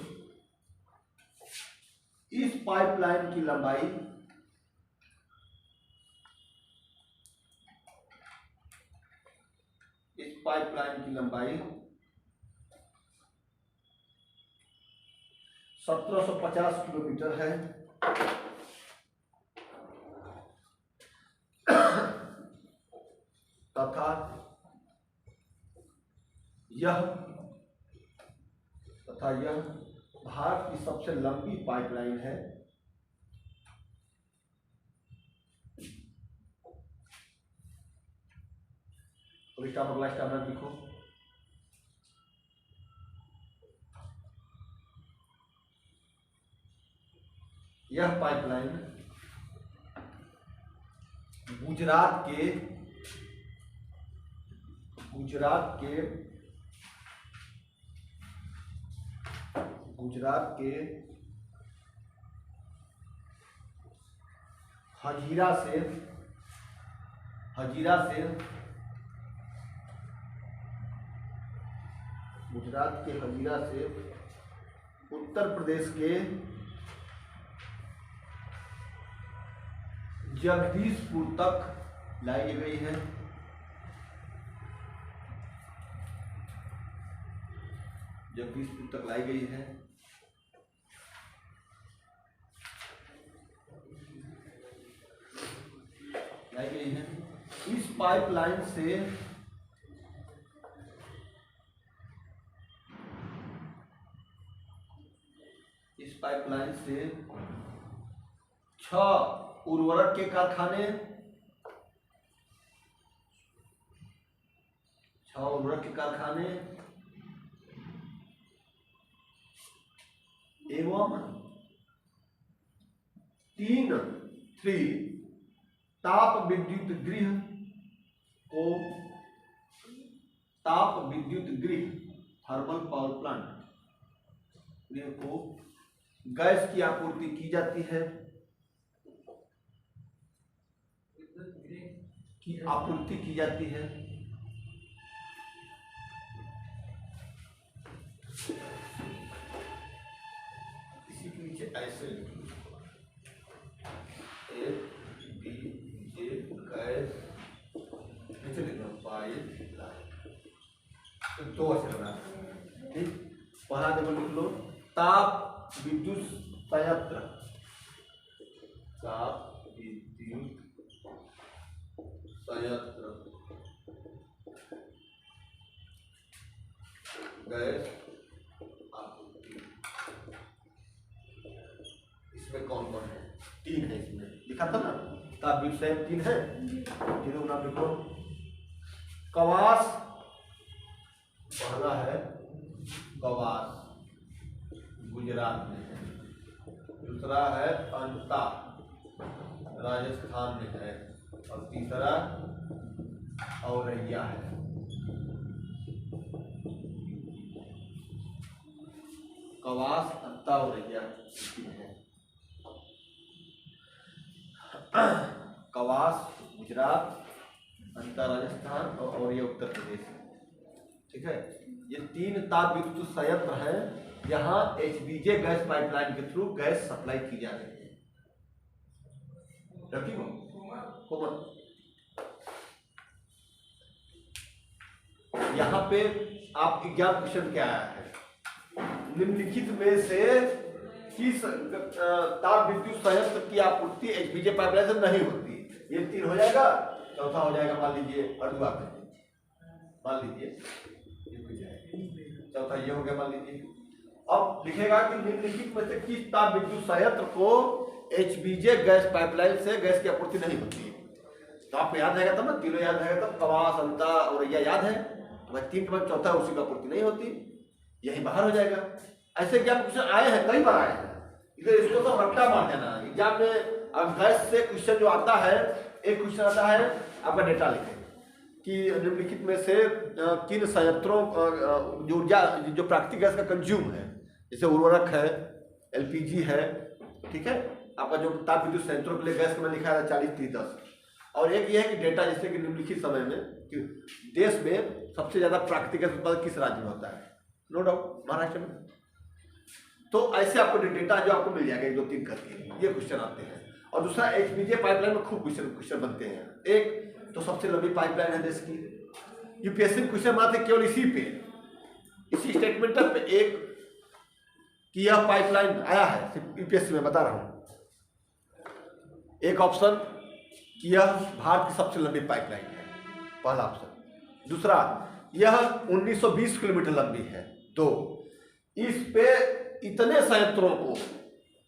इस पाइपलाइन की लंबाई इस पाइपलाइन की लंबाई 1750 किलोमीटर है तथा यह भारत की सबसे लंबी पाइपलाइन है। फुल स्टॉप अगला स्टॉप में लिखो। यह पाइपलाइन गुजरात के हजीरा से उत्तर प्रदेश के जगदीशपुर तक लाई गई है। जगदीशपुर तक लाई गई है। इस पाइपलाइन से छह उर्वरक के कारखाने एवं 3 ताप विद्युत गृह थर्मल पावर प्लांट को गैस की आपूर्ति की जाती है। इसी के नीचे ऐसे एचबीजे गैस नीचे लिखना पाइपलाइन, तो ऐसे लगा, ठीक। पहला टेबल लिख लो, ताप विद्युत संयंत्र गैस आपूर्ति। इसमें कौन कौन है? 3 है, इसमें लिखा था ना, ताप विद्युत संयंत्र 3 है, तीनों नाम लिखो। कवास पहला है, कवास गुजरात में है। दूसरा है अंता राजस्थान में है, और तीसरा औरैया है। कवास, अंता, औरैया है। कवास गुजरात, अंता राजस्थान और औरैया उत्तर प्रदेश, ठीक है। ये 3 ताप विद्युत संयंत्र है, यहाँ एचबीजे गैस पाइपलाइन के थ्रू गैस सप्लाई की जा रही है। यहाँ पे आप एग्जाम क्वेश्चन क्या आया है, निम्नलिखित में से किस ताप विद्युत संयंत्र की आपूर्ति एचबीजे पाइपलाइन से नहीं होती? ये 3 हो जाएगा। चौथा हो जाएगा मान लीजिए अडुआ में, मान लीजिए चौथा ये हो गया, मान लीजिए। अब लिखेगा कि निम्नलिखित में से किस ताप विद्युत संयंत्र को एचबीजे गैस पाइपलाइन से गैस की आपूर्ति नहीं होती है। तो आपको याद रहेगा तब ना, तीनों याद रहेगा तब, कवास, अंता और यह याद है। तो भाई 3 के बाद चौथा उसी की आपूर्ति नहीं होती, यही बाहर हो जाएगा। ऐसे एग्जाम क्वेश्चन आए हैं, कई बार आए हैं, इधर इसको तो रट्टा मार देना एग्जाम में। अब गैस से क्वेश्चन जो आता है, एक क्वेश्चन आता है आपका डेटा लिखे कि निम्नलिखित में से किन संयंत्रों जो ऊर्जा जो प्राकृतिक गैस का कंज्यूम है, जैसे उर्वरक है, एलपीजी है, ठीक है, आपका जो ताप विद्युत संयंत्रों के लिए गैस में लिखा है 40, 30, 10। और एक ये है कि डेटा, जैसे कि निम्नलिखित समय में कि देश में सबसे ज्यादा प्राकृतिक गैस उत्पादन किस राज्य में होता है, नो डाउट महाराष्ट्र में। तो ऐसे आपको डेटा जो आपको मिल जाएगा 1, 2, 3 करके, ये क्वेश्चन आते हैं। और दूसरा एचपीजे पाइपलाइन में खूब क्वेश्चन बनते हैं। एक तो सबसे लंबी पाइपलाइन है देश की, यूपीएससी क्वेश्चन बनाते केवल इसी पे, इसी स्टेटमेंट पे एक कि यह पाइपलाइन आया है यूपीएससी में, बता रहा हूं। एक ऑप्शन कि यह भारत की सबसे लंबी पाइपलाइन है, पहला ऑप्शन। दूसरा, यह 1920 किलोमीटर लंबी है। 2, इस पे इतने संयंत्रों को,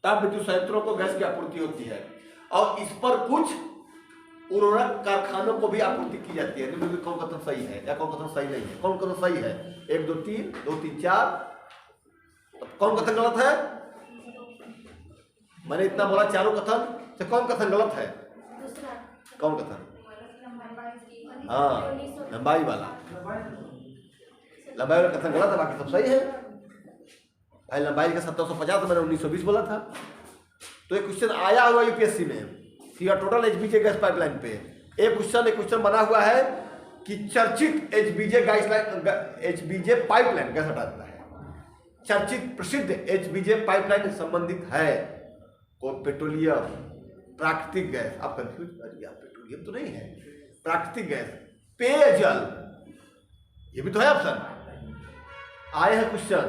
ताप विद्युत संयंत्रों को गैस की आपूर्ति होती है और इस पर कुछ उर्वरक कारखानों को भी आपूर्ति की जाती है। निम्नलिखित कौन कथन सही है या कौन कथन सही नहीं है? कौन कथन सही है? 1, 2, 3, 2, 3, 4। कौन कथन गलत है? मैंने इतना बोला चारों कथन से कौन कथन गलत है? कौन कथन? हाँ, लंबाई वाला, लंबाई वाला कथन गलत है, बाकी सब सही है। भाई लंबाई का 1750, मैंने 1920 बोला था। तो एक क्वेश्चन आया हुआ यूपीएससी में कि टोटल एचबीजे गैस पाइपलाइन पे एक क्वेश्चन बना हुआ है कि चर्चित एचबीजे पाइपलाइन, गैस हटा देता है, चर्चित प्रसिद्ध एचबीजे पाइपलाइन संबंधित है और पेट्रोलियम, प्राकृतिक गैस। आप कंफ्यूज, अरे यार पेट्रोलियम तो नहीं है, प्राकृतिक गैस, पेयजल, ये भी तो है ऑप्शन। आए हैं क्वेश्चन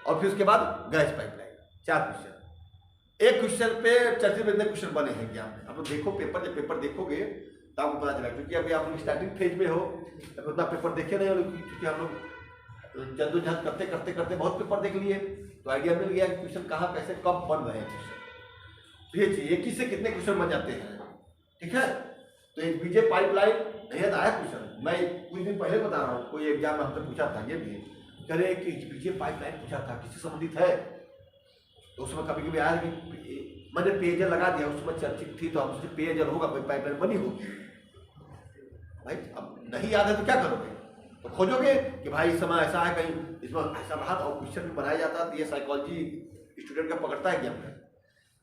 और फिर उसके बाद गैस पाइपलाइन, 4 क्वेश्चन। एक क्वेश्चन पे चर्चित इतने क्वेश्चन बने हैं एग्जाम में। आप लोग देखो पेपर, जब पेपर देखोगे तो आपको पता चलेगा, क्योंकि अभी आप लोग स्टार्टिंग फेज में हो, अभी उतना पेपर देखे नहीं हो, क्योंकि हम लोग जद्दोजहद करते करते करते बहुत पेपर देख लिए, तो आइडिया मिल गया कि क्वेश्चन कहाँ कैसे कब बन रहे हैं क्वेश्चन। तो ये चीज, एक ही से कितने क्वेश्चन बन जाते हैं, ठीक है। तो एचबीजे पाइपलाइन नहीं आया क्वेश्चन, मैं कुछ दिन पहले बता रहा हूँ, कोई एग्जाम में हमसे पूछा था, ये भी कह रहे कि एचबीजे पाइपलाइन पूछा था किससे संबंधित है, तो उसमें कभी कभी आया कि मैंने पेयजल लगा दिया, उसमें चर्चित थी तो हम उससे पेयजल होगा, कोई पाइपलाइन बनी होगी। भाई अब नहीं याद है तो क्या करोगे? तो खोजोगे कि भाई इस समय ऐसा है, कहीं इसमें ऐसा रहा, और क्वेश्चन भी बनाया जाता है। तो ये साइकोलॉजी स्टूडेंट का पकड़ता है एग्जाम में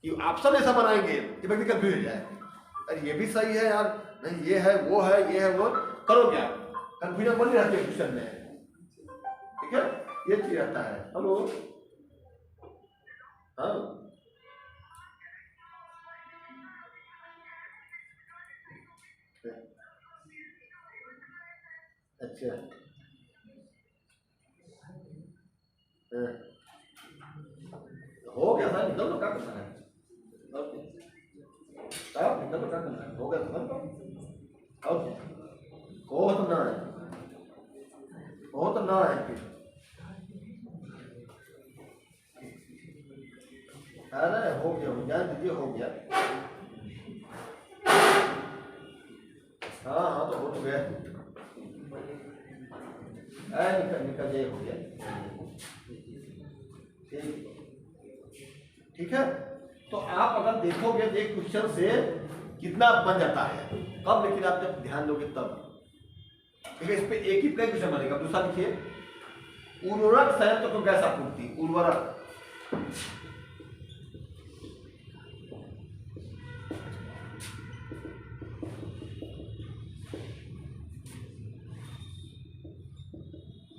कि ऑप्शन ऐसा बनाएंगे कि व्यक्ति कंफ्यूज हो जाए, अरे ये भी सही है यार, नहीं ये है वो है, ये है वो, करो क्या, कंफ्यूजन बनी रहती है क्वेश्चन में, ठीक है, ये चीज रहता है। हेलो, हाँ अच्छा, हो गया था, निकल लो, क्या करना है, निकल लो, क्या करना है, हो गया था। और हो तो ना है, हो तो ना है, अरे हो गया, हो जाए दीजिए, हो गया। हाँ हाँ, तो हो तो गया, निकल निकल जाए, हो गया, ठीक है। तो आप अगर देखोगे एक क्वेश्चन से कितना बन जाता है कब, लेकिन आप जब ध्यान दोगे तब, ठीक है। इस पे एक ही क्वेश्चन बनेगा। दूसरा देखिए, उर्वरक संयंत्र को गैस आपूर्ति, उर्वरक,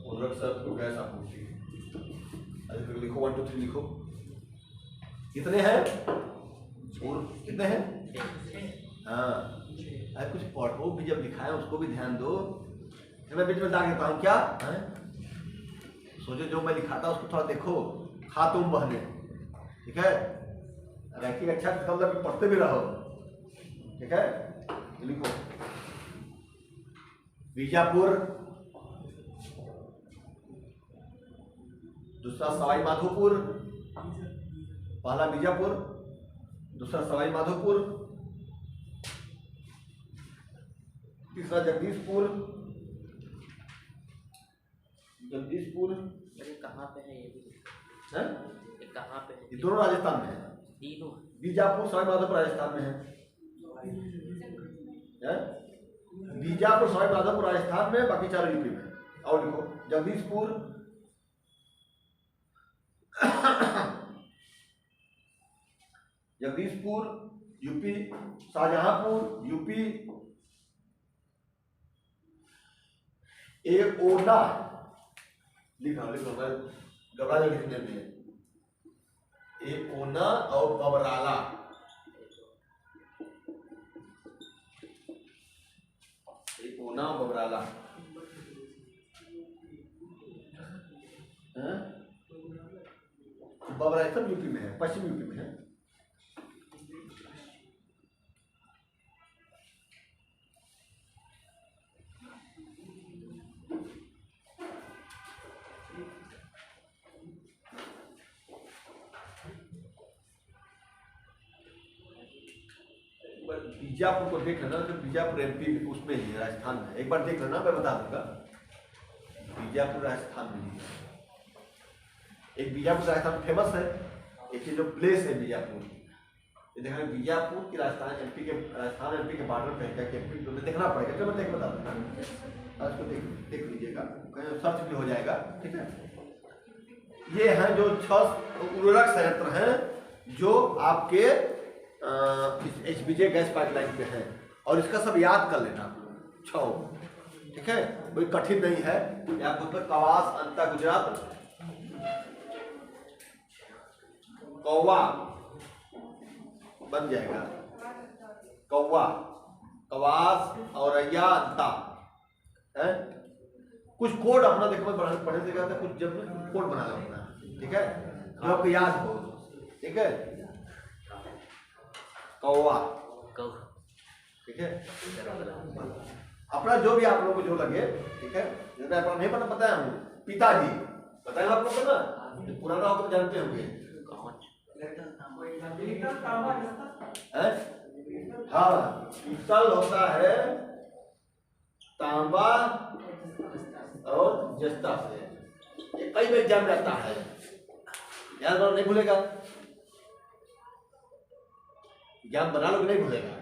उर्वरक संयंत्र को गैस आपूर्ति, अरे लिखो 1, 2, 3 लिखो, कितने हैं, कितने हैं? हाँ, अरे कुछ पढ़ो भी, जब लिखा है उसको भी ध्यान दो। मैं बीच में दाग देता हूँ क्या है? सोचो जो मैं लिखा था उसको थोड़ा देखो, खातूम बहने, ठीक है, रैंकिंग अच्छा मतलब पढ़ते भी रहो, ठीक है। लिखो बीजापुर, दूसरा सवाई माधोपुर, पहला बीजापुर, दूसरा सवाई माधोपुर, तीसरा जगदीशपुर। ये कहाँ पे है? हैं? ये कहाँ पे है? ये दोनों राजस्थान में है। तीनों बीजापुर सवाई माधोपुर राजस्थान में है। बीजापुर सवाई माधोपुर राजस्थान में, बाकी चारों यूपी में। और लिखो जगदीशपुर, जगदीशपुर यूपी, शाहजहांपुर यूपी, एक ओना, लिखा लिखो मैं घबरा लिखने में, एक ओना और बबराला। एक ओना और बबराला, बबरा सब यूपी में है, पश्चिम यूपी में है। बीजापुर को देख लेना, तो बीजापुर एमपी उसमें ही है, राजस्थान में। एक बार देख लेना, मैं बता दूंगा। बीजापुर राजस्थान में ही है। एक बीजापुर राजस्थान फेमस है, एक जो प्लेस है बीजापुर, ये देखना बीजापुर की राजस्थान एमपी के बॉर्डर पे है। एमपी तो देखना पड़ेगा, चलो मैं देख बता दूंगा। आज को देख लीजिएगा, कहीं सर्च भी हो जाएगा, ठीक है। ये हैं जो 6 उर्वरक संयंत्र हैं जो आपके HBJ गैस पाइपलाइन पे है, और इसका सब याद कर लेना 6, ठीक है, कोई कठिन नहीं है। याद मतलब कवास, अंता गुजरात, कौवा बन जाएगा, कौवा, कवास, औरैया, अंता है। कुछ कोड अपना देखो, पढ़ने से क्या था, कुछ जब कोड बना लो अपना, ठीक है, जो आपको याद हो, ठीक है। कौवा, ठीक है, अपना जो भी आप लोगों को जो लगे, ठीक है। जैसे अपना नहीं पता बताया हूँ, पिताजी बताया आप लोग को ना, पुराना आप जानते होंगे। हाँ, पीतल होता है तांबा और जस्ता से, ये कई बार एग्जाम जाता है, याद बार नहीं भूलेगा। एग्जाम बना लो, नहीं भूलेगा,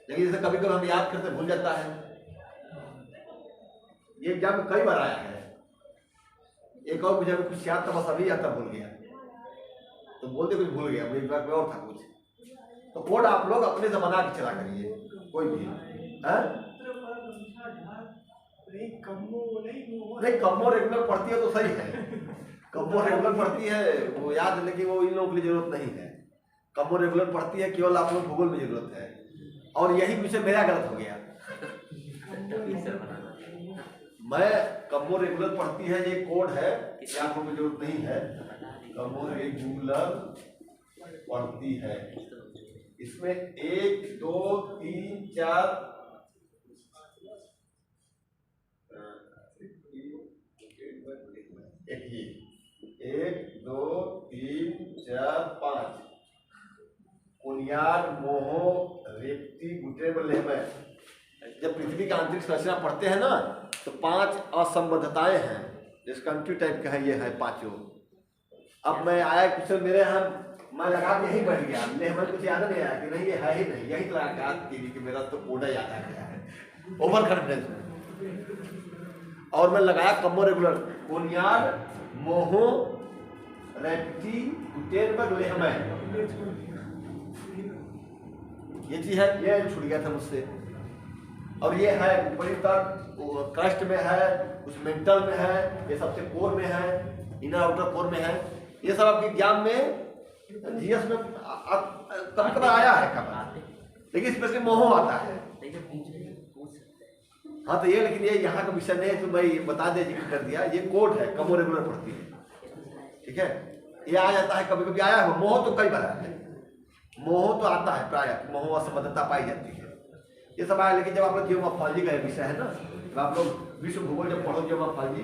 लेकिन जैसे कभी कभी हम याद करते भूल जाता है। ये एग्जाम में कई बार आया है। एक और मुझे कुछ याद था, बस अभी याद था, भूल गया, तो बोलते कुछ भूल गया, एक बार और था कुछ। तो कोड आप लोग अपने से बना के चला करिए, कोई भी नहीं। कम्मो रेगुलर पढ़ती है तो सही है, कम्मो रेगुलर पढ़ती है वो याद है, लेकिन वो इन लोगों के लिए जरूरत नहीं है। कम्मो रेगुलर पढ़ती है, केवल आप लोग भूगोल में जरूरत है, और यही विषय मेरा गलत हो गया। मैं कम्मो रेगुलर पढ़ती है, ये कोड है, आप लोगों की जरूरत नहीं है। कम्मो रेगुलर पढ़ती है, इसमें 1 2 3 4 1 2 3 4 5 कुनियार, मोहो, रेप्ती, गुटेर, लेमय। जब पृथ्वी का आंतरिक संरचना पढ़ते हैं ना, तो 5 असंबद्धताएं हैं, जिस कंट्री टाइप का है, ये है 5। अब मैं आया क्वेश्चन मेरे यहाँ, मैं लगा के यही बढ़ गया, लेमय कुछ याद नहीं आया कि नहीं ये है ही नहीं, यही तो लगा कि मेरा तो कोड याद आ गया है, ओवर कॉन्फिडेंस में। और मैं लगाया कम्मो रेगुलर, कुनियार, मोहो, रेप्ती, गुटेर, लेमय, ये चीज है, ये छूट गया था मुझसे। और ये है ऊपरी तक, क्रस्ट में है, उस मेंटल में है, ये सबसे कोर में है, इनर आउटर कोर में है। ये सब आपके एग्जाम में जीएस में कभी कभी आया है कभी, लेकिन स्पेशली मोहो आता है। हाँ तो ये, लेकिन ये यहाँ का विषय नहीं है, तो मैं बता दे जिक्र कर दिया, ये कोड है, कम्मो रेगुलर पढ़ती है, ठीक है। ये आ जाता है, कभी कभी आया है। मोह तो कई बार आया है, मोह तो आता है प्राय, मोह असंबद्धता पाई जाती है, ये सब आया। लेकिन जब आप लोग जियोमॉर्फोलॉजी का विषय है ना, जब आप लोग विश्व भूगोल जब पढ़ो जियोमॉर्फोलॉजी,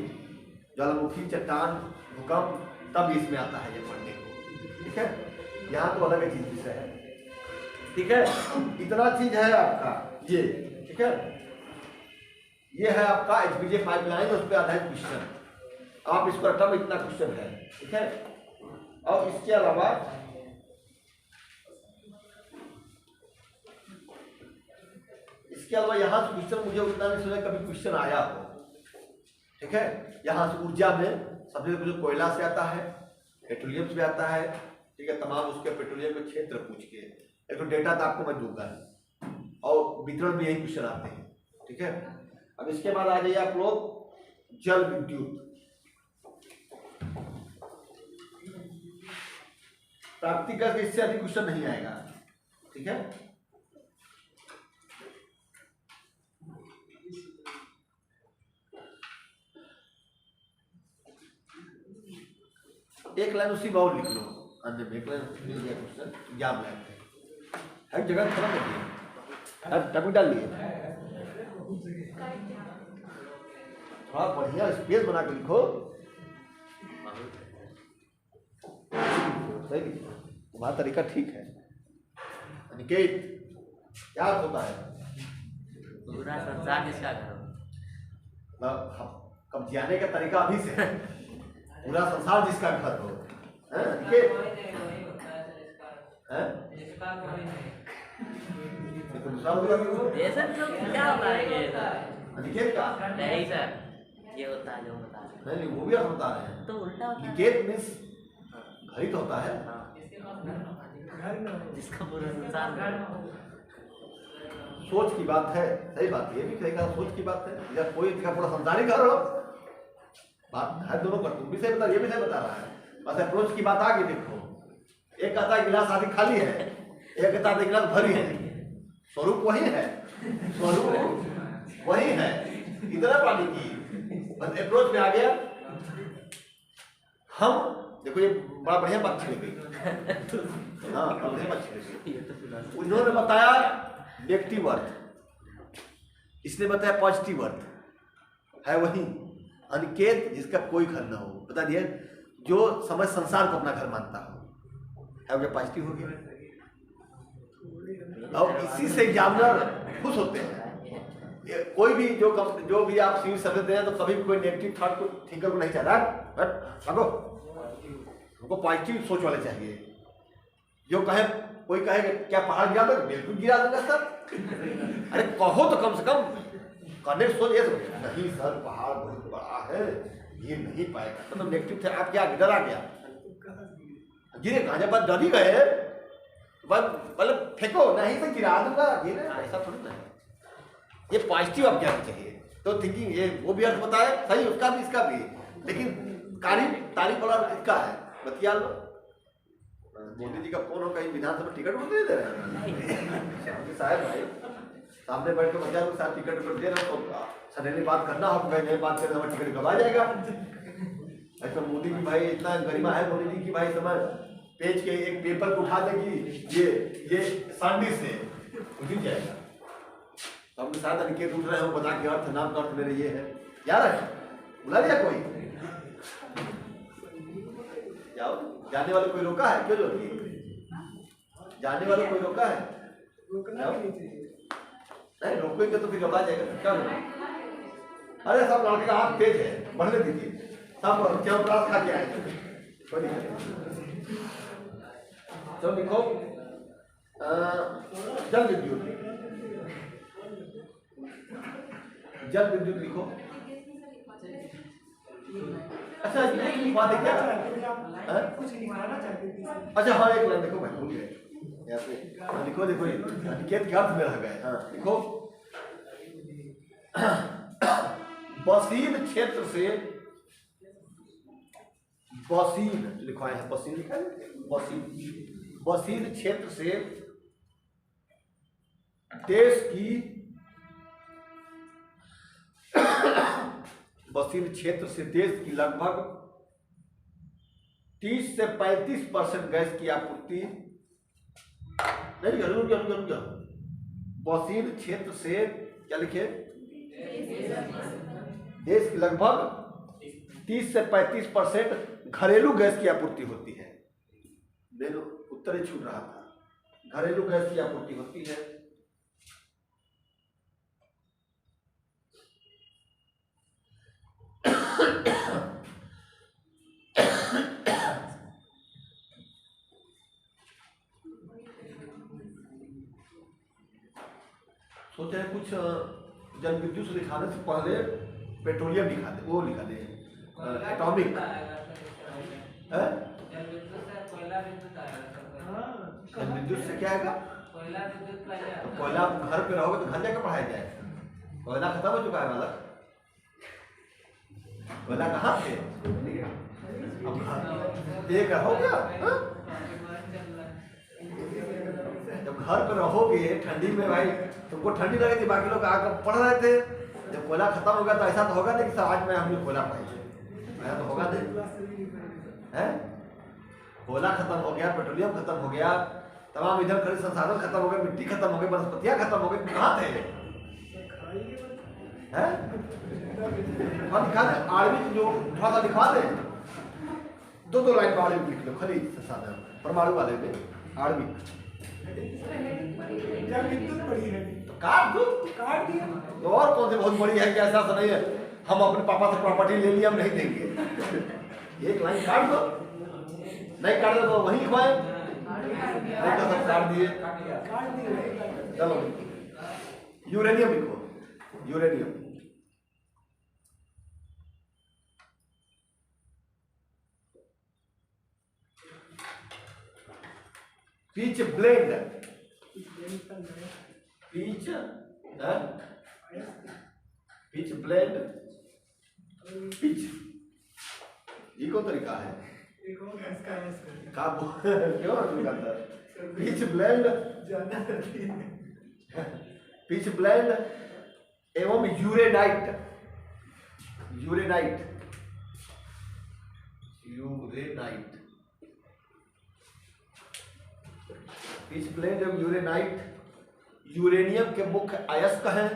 ज्वालामुखी, चट्टान, भूकंप, तब इसमें आता है ये पढ़ने को। ठीक है, यहाँ तो अलग चीज विषय है। ठीक है, इतना चीज है आपका ये। ठीक है, ये है आपका एचपीजे पाइपलाइन, उस पर आधारित क्वेश्चन। आप इसको रटम, इतना क्वेश्चन है। ठीक है, और इसके अलावा यहाँ से क्वेश्चन मुझे उतना नहीं सुना कभी क्वेश्चन आया हो। ठीक है, यहाँ से ऊर्जा में सबसे पहले कोयला से आता है, पेट्रोलियम से आता है। ठीक है, तमाम उसके पेट्रोलियम के क्षेत्र पूछ के एक तो डेटा तो आपको मैं दूंगा, और वितरण में यही क्वेश्चन आते हैं। ठीक है, अब इसके बाद आ जाइए आप लोग जल विद्युत। प्राप्ति का इससे अधिक क्वेश्चन नहीं आएगा। ठीक है, एक लाइन उसी में और लिख लो, अन्य में एक लाइन मिल गया क्वेश्चन, एग्जाम लाइन हर जगह खत्म कर दिए, टॉपिक डाल लिए। थोड़ा बढ़िया स्पेस बना के लिखो, सही लिखो, तुम्हारा तरीका ठीक है। अनिकेत क्या अर्थ होता है? पूरा संसार जिसका घर हो। कब्जियाने का तरीका अभी से है, पूरा संसार जिसका घर हो। अनिकेत ये सर जो क्या होता है ये अनिकेत का नहीं सर, ये होता है जो बता रहे हैं। नहीं, वो भी आप बता रहे हैं। तो उल्टा होता है। निकेत मीन्स घरित होता है। जिसका पूरा संसार घर हो। सोच की बात है, सही बात है, ये भी कहेगा सोच की बात है। जब कोई का पूरा संसारी घर हो, बात है दोनों का, तुम भी सही बता, ये भी सही बता रहा है। बस अप्रोच की बात आ गई। देखो, एक कहता है गिलास आधी खाली है, एक कहता है गिलास भरी है। स्वरूप वही है, स्वरूप वही है, इतना पानी की बस अप्रोच में आ गया। हम देखो, ये बड़ा बढ़िया बात छिड़ गई। हाँ, बढ़िया बात छिड़ गई। उन्होंने बताया नेगेटिव अर्थ, इसने बताया पॉजिटिव अर्थ है। वही अनिकेत जिसका कोई घर ना हो, बता दिया, जो समझ संसार को अपना घर मानता हो, है वो पॉजिटिव हो गया। और इसी से एग्जामिनर खुश होते हैं। कोई भी जो भी आप सीट समझते हैं, तो कभी भी कोई नेगेटिव थॉट को थिंकर को नहीं चाहता। हमको पॉजिटिव सोच वाले चाहिए। जो कहे, कोई कहे क्या पहाड़ गिरा दो, बिल्कुल गिरा दूंगा सर। अरे कहो तो कम से कम करने सोच, ये नहीं सर पहाड़ बहुत बड़ा है, ये नहीं पाएगा, तो नेगेटिव थे। आप क्या डर आ गया, गिरे कहा, जब डर ही गए मतलब फेंको नहीं तो गिरा दूंगा, गिरे, ऐसा थोड़ी ना है। ये पॉजिटिव आप क्या चाहिए, तो थिंकिंग ये वो भी अर्थ बताया सही, उसका भी इसका भी, लेकिन तारीफ वाला इसका है। बतिया लो, मोदी जी का फोन हो, कहीं विधानसभा टिकट नहीं दे रहे हैं साहब भाई, सामने बैठ के बच्चा लोग साथ टिकट दे रहे हो, तो सडनली बात करना हो, नहीं बात करें हमारा टिकट कब आ जाएगा। ऐसा मोदी की भाई इतना गरिमा है मोदी जी की भाई, समझ पेज के एक पेपर को उठा देगी, ये सांडी से उठ जाएगा। तो हम साथ अनिकेत उठ रहे हो, बता के अर्थ, नाम का अर्थ मेरे ये है, यार है बुला लिया कोई, जाओ। जाने वाले कोई रोका है? क्यों रोकी? जाने वाले कोई रोका है? नहीं रोकेंगे तो फिर रोका जाएगा, क्या रोका? अरे सब लड़के का हाथ तेज है, बढ़ने दीजिए, सब क्या प्राप्त खा के आए। तो लिखो जल विद्युत, जल विद्युत लिखो। अच्छा लिखवा दे क्या? कुछ लिखवाना चाहते थे। अच्छा हाँ, एक लाइन देखो, मैं भूल गया, लिखो देखो, अनिकेत के अर्थ में रह गए। हाँ लिखो, बसीन क्षेत्र से, बसीन लिखवाए हैं, बसीन लिखा है, बसीन क्षेत्र से देश की, बसीन क्षेत्र से देश की लगभग 30 से 35% गैस की आपूर्ति, नहीं जरूर, बसीन क्षेत्र से क्या लिखे, देश की लगभग 30 से 35% घरेलू गैस की आपूर्ति होती है। मेरे उत्तर ही छूट रहा था, घरेलू गैस की आपूर्ति होती है। सोचे हैं कुछ जल विद्युत से दिखाने से पहले पेट्रोलियम दिखा दे, वो लिखा दे एटॉमिक। जल विद्युत से क्या आएगा? तो कोयला घर पे रहोगे तो घर जाकर पढ़ाया जाएगा। कोयला खत्म हो चुका है बालक, कोयला कहाँ थे? अब एक हो गया। जब घर पे रहोगे ठंडी में भाई तुमको ठंडी लगी थी, बाकी लोग आकर पढ़ रहे थे। जब कोयला खत्म हो गया तो ऐसा तो होगा नहीं कि सर आज मैं हमने कोयला पढ़ाई, ऐसा तो होगा नहीं है। कोयला खत्म हो गया, पेट्रोलियम खत्म हो गया, तमाम इधर खनिज संसाधन खत्म हो गए, मिट्टी खत्म हो गई, वनस्पतियां खत्म हो गई, कहाँ थे? हैं? और दिखा दे आणविक, जो थोड़ा सा दिखा दे, दो लाइन आणविक लिख लो, खनिज संसाधन परमाणु वाले में आणविक। काट दो, काट दिया तो और कौन सी बहुत बड़ी है कि ऐसा नहीं है हम अपने पापा से प्रॉपर्टी ले लिया, हम नहीं देंगे। एक लाइन काट दो, नहीं काट दो तो वहीं लिखवाए, नहीं तो सब काट दिए। चलो यूरेनियम लिखो, uranium. Pitchblende, pitch pitchblende, pitch ये कौन तरीका है? क्यों पीच ब्लेंड, पीच ब्लेंड एवं यूरेनाइट, यूरेनाइट, यूरेनाइट, पीच ब्लेंड एवं यूरेनाइट यूरेनियम के मुख्य अयस्क हैं।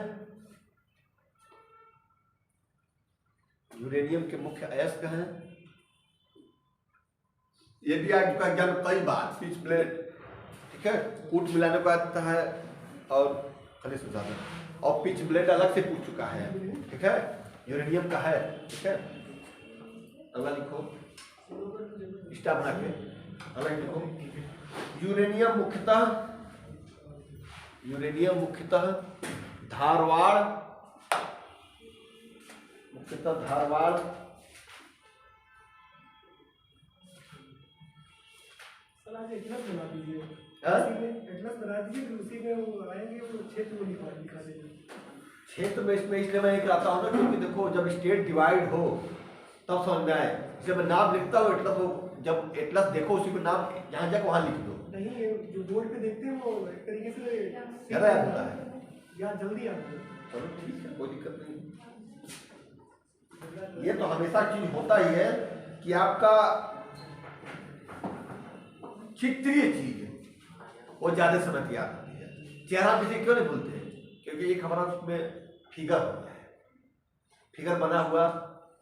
यूरेनियम के मुख्य अयस्क हैं। ये भी आ चुका है ज्ञान कई बार, पीच ब्लेंड, ठीक है, कूट मिलाने को आता है और खनिज संसाधन, और पीच ब्लेंड अलग से पूछ चुका है, ठीक है, यूरेनियम का है, ठीक है। अगला लिखो, स्टार बना के अलग लिखो। यूरेनियम मुख्यतः धारवाड़, एटलस बना दीजिए, एटलस बना दीजिए, फिर उसी में वो आएंगे, वो क्षेत्र में दिखा देंगे। क्षेत्र में इसमें इसलिए मैं कराता हूँ ना, क्योंकि देखो जब स्टेट डिवाइड हो तब समझ में आए। इसलिए मैं नाम लिखता हूँ एटलस, वो जब एटलस देखो उसी को नाम जहाँ जाकर वहाँ लिख दो। नहीं, ये जो बोर्ड पे देखते हैं वो एक तरीके से ज़्यादा याद होता है, या जल्दी याद होता है। चलो ठीक है, कोई दिक्कत नहीं। ये तो हमेशा चीज होता ही है कि आपका चित्रीय चीज वो ज्यादा समय की याद होती है। चेहरा किसी क्यों नहीं भूलते? क्योंकि एक हमारा उसमें फिगर होता है, फिगर बना हुआ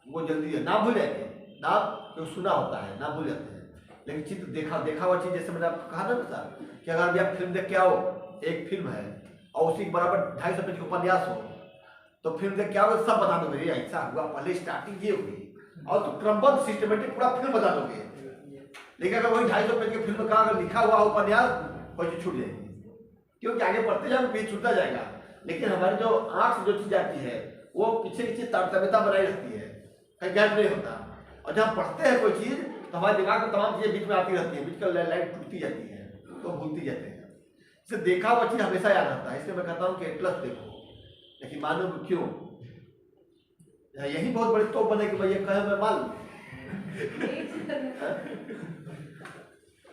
वो जल्दी है, ना भूल जाएंगे, नाम जो सुना होता है ना भूल जाते हैं, लेकिन चित्र देखा हुआ चीज, जैसे मैंने आपको कहा ना था कि अगर अभी आप फिल्म देख के आओ, एक फिल्म है और उसी के बराबर 250 पेज का उपन्यास हो, तो फिल्म देख के आओ सब बता दोगे ऐसा हुआ, पहले स्टार्टिंग ये हुई, और तो क्रमबद्ध सिस्टमेटिक पूरा फिल्म बता दोगे। लेकिन अगर वही 250 पेज की फिल्म का अगर लिखा हुआ उपन्यास, कोई चीज छूट जाएगी, क्योंकि आगे बढ़ते जाओ पेज छूटता जाएगा। लेकिन हमारी जो आंख से जो चीज आती है वो पीछे पीछे तारतम्यता बनाई रहती है, कहीं गैप नहीं होता। और जब हम पढ़ते हैं कोई चीज तो हमारे दिमाग में तमाम चीजें बीच में आती रहती है, बीच का लाइट टूटती जाती है, तो भूलती जाते हैं। इसे देखा हुआ चीज हमेशा याद रहता है। इसलिए मैं कहता हूँ कि एटलस देखो, लेकिन मालूम क्यों? यही बहुत बड़ी तोप बने कि भैया कहे मैं मालूम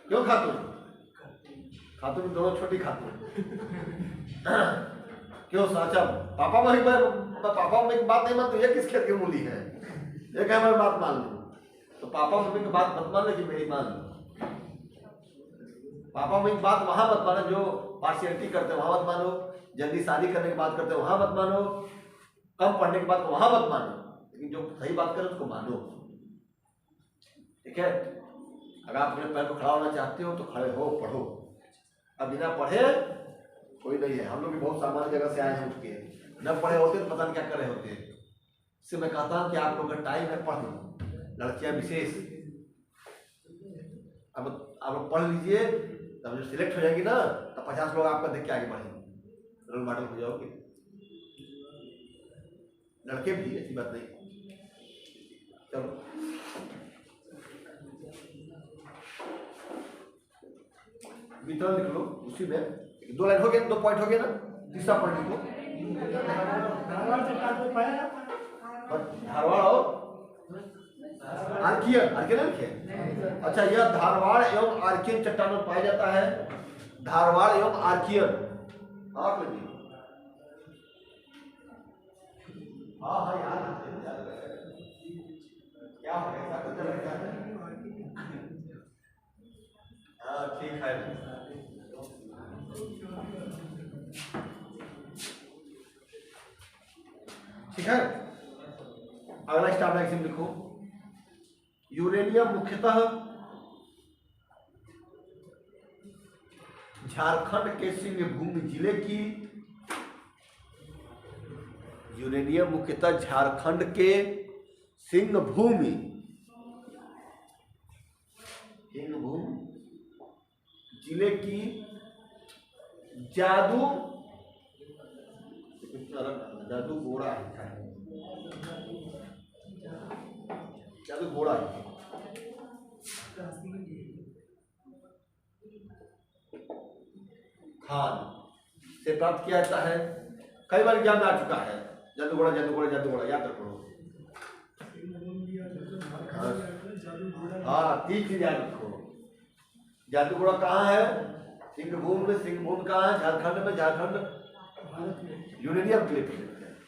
क्यों खातून दोनों छोटी खातून क्यों साचा पापा में पापा मम्मी की बात नहीं मान, तो ये किस खेत की मूली है? ये कहे मैं बात मान लूं, तो पापा मम्मी की बात मत मान, लेकिन मेरी मान लो। पापा मम्मी की बात वहां मत मानो जो पार्शियलिटी करते हैं, वहां मत मानो, जल्दी शादी करने की बात करते हैं वहां मत मानो, कम पढ़ने की बात को वहां मत मानो, लेकिन जो सही बात करे उसको मानो। ठीक है। अगर आप अपने पैर पर खड़ा होना चाहते हो तो खड़े हो, पढ़ो। अब बिना पढ़े कोई नहीं है। हम लोग भी बहुत सामान्य जगह से आए हैं उठ के, न पढ़े होते तो पता नहीं क्या कर रहे होते। इससे मैं कहता हूँ कि आप लोगों का टाइम है पढ़ लो, लड़कियां विशेष। अब आप लोग पढ़ लीजिए, तब जब सिलेक्ट हो जाएगी ना तब 50 लोग आपका देख के आगे बढ़ेंगे, रोल मॉडल हो जाओगे। लड़के भी, ऐसी बात नहीं। चलो वितरण लिख लो, उसी में 2 लाइन हो गया, 2 पॉइंट हो गया ना। तीसरा पॉइंट लिखो, धारवाड़ चट्टान को पाया धारवाड़ और आर्कियन, आर्कियन लिखे। अच्छा, यह धारवाड़ एवं आर्कियन चट्टान में पाया जाता है। धारवाड़ एवं आर्कियन, आप लिखिए। हाँ हाँ याद क्या हो गया, कुछ लगता है। हाँ ठीक है। ठीक है, अगला स्टार मैक्सिम लिखो। यूरेनियम मुख्यतः झारखंड के सिंहभूम जिले की, यूरेनियम मुख्यतः झारखंड के सिंहभूम जिले की जादूगोड़ा है, जादूगोड़ा खान से प्राप्त किया जाता है। कई बार एग्जाम में आ चुका है, जादूगोड़ा जादूगोड़ा जादूगोड़ा, याद रखो। हाँ 3 चीज याद रखो। जादूगोड़ा कहाँ है? सिंहभूम में। सिंहभूम कहाँ है? झारखंड में। झारखंड यूरेनियम के लिए,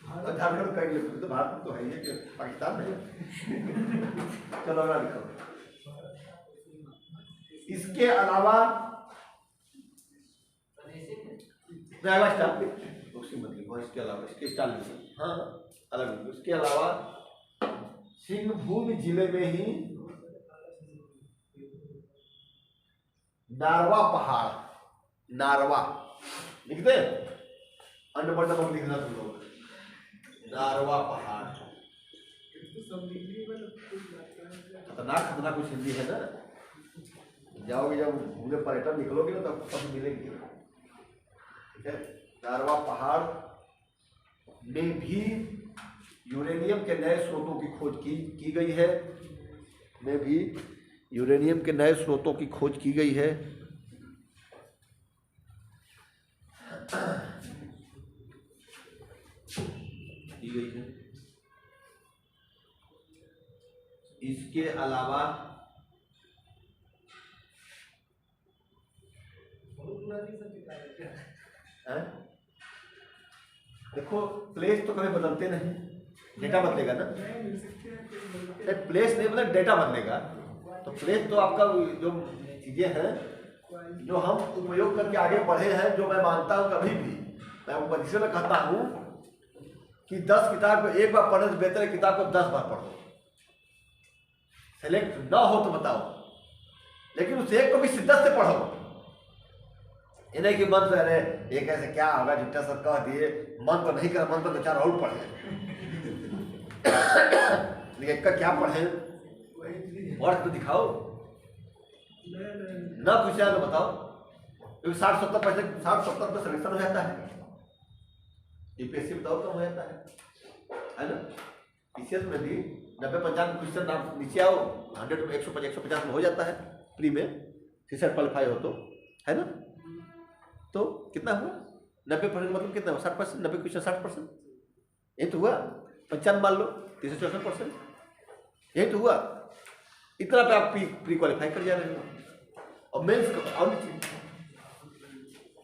और झारखंड कई लिए, तो भारत में तो है ही, कि पाकिस्तान में। चलो अगला लिखो। इसके अलावा अगला स्टार इसके अलावा, इसके स्टार लिखो। हाँ अलग लिखो। इसके अलावा सिंहभूम जिले में ही नारवा पहाड़, नारवा लिखते, अंडर लिखना तुम लोग। नारवा पहाड़ खतरनाक खतरनाक कुछ हिंदी है ना। जाओगे जब घूमने पर्यटन निकलोगे ना तब सब मिलेंगे। ठीक है, नारवा पहाड़ में भी यूरेनियम के नए स्रोतों की खोज की गई है। में भी यूरेनियम के नए स्रोतों की खोज की गई है। इसके अलावा देखो प्लेस तो कभी बदलते नहीं, डेटा बदलेगा ना। प्लेस नहीं बदले, डेटा बदलेगा। तो प्लेस तो आपका जो चीजें हैं जो हम उपयोग करके आगे बढ़े हैं, जो मैं मानता हूं कभी भी, मैं जिसे मैं कहता हूं कि 10 किताब को एक बार पढ़ने से बेहतर है किताब को 10 बार पढ़ो। सेलेक्ट ना हो तो बताओ, लेकिन उस एक को भी शिद्दत से पढ़ो। इन्हें कि मन से अरे ये कैसे क्या होगा, जितना सब कह दिए, मन तो नहीं कर, मन तो 4 और पढ़े। लेकिन का क्या पढ़े, वर्ष तो दिखाओ ना, कुछ याद बताओ। क्योंकि 60-70% 60-70 पे सिलेक्शन हो जाता है। यूपीएससी बताओ कम हो जाता है ना। पीसीएस में भी 90-95 क्वेश्चन आप नीचे आओ, 100 में 150 में हो जाता है प्री में, सीसेट क्वालिफाई हो तो, है ना। तो कितना हुआ 90% मतलब कितना हुआ 60%, 90 क्वेश्चन 60%, यही तो हुआ। 95 मान लो 364%, यही तो हुआ। इतना पे आप प्री क्वालिफाई कर जा रहे हो। और मेंस और चीज,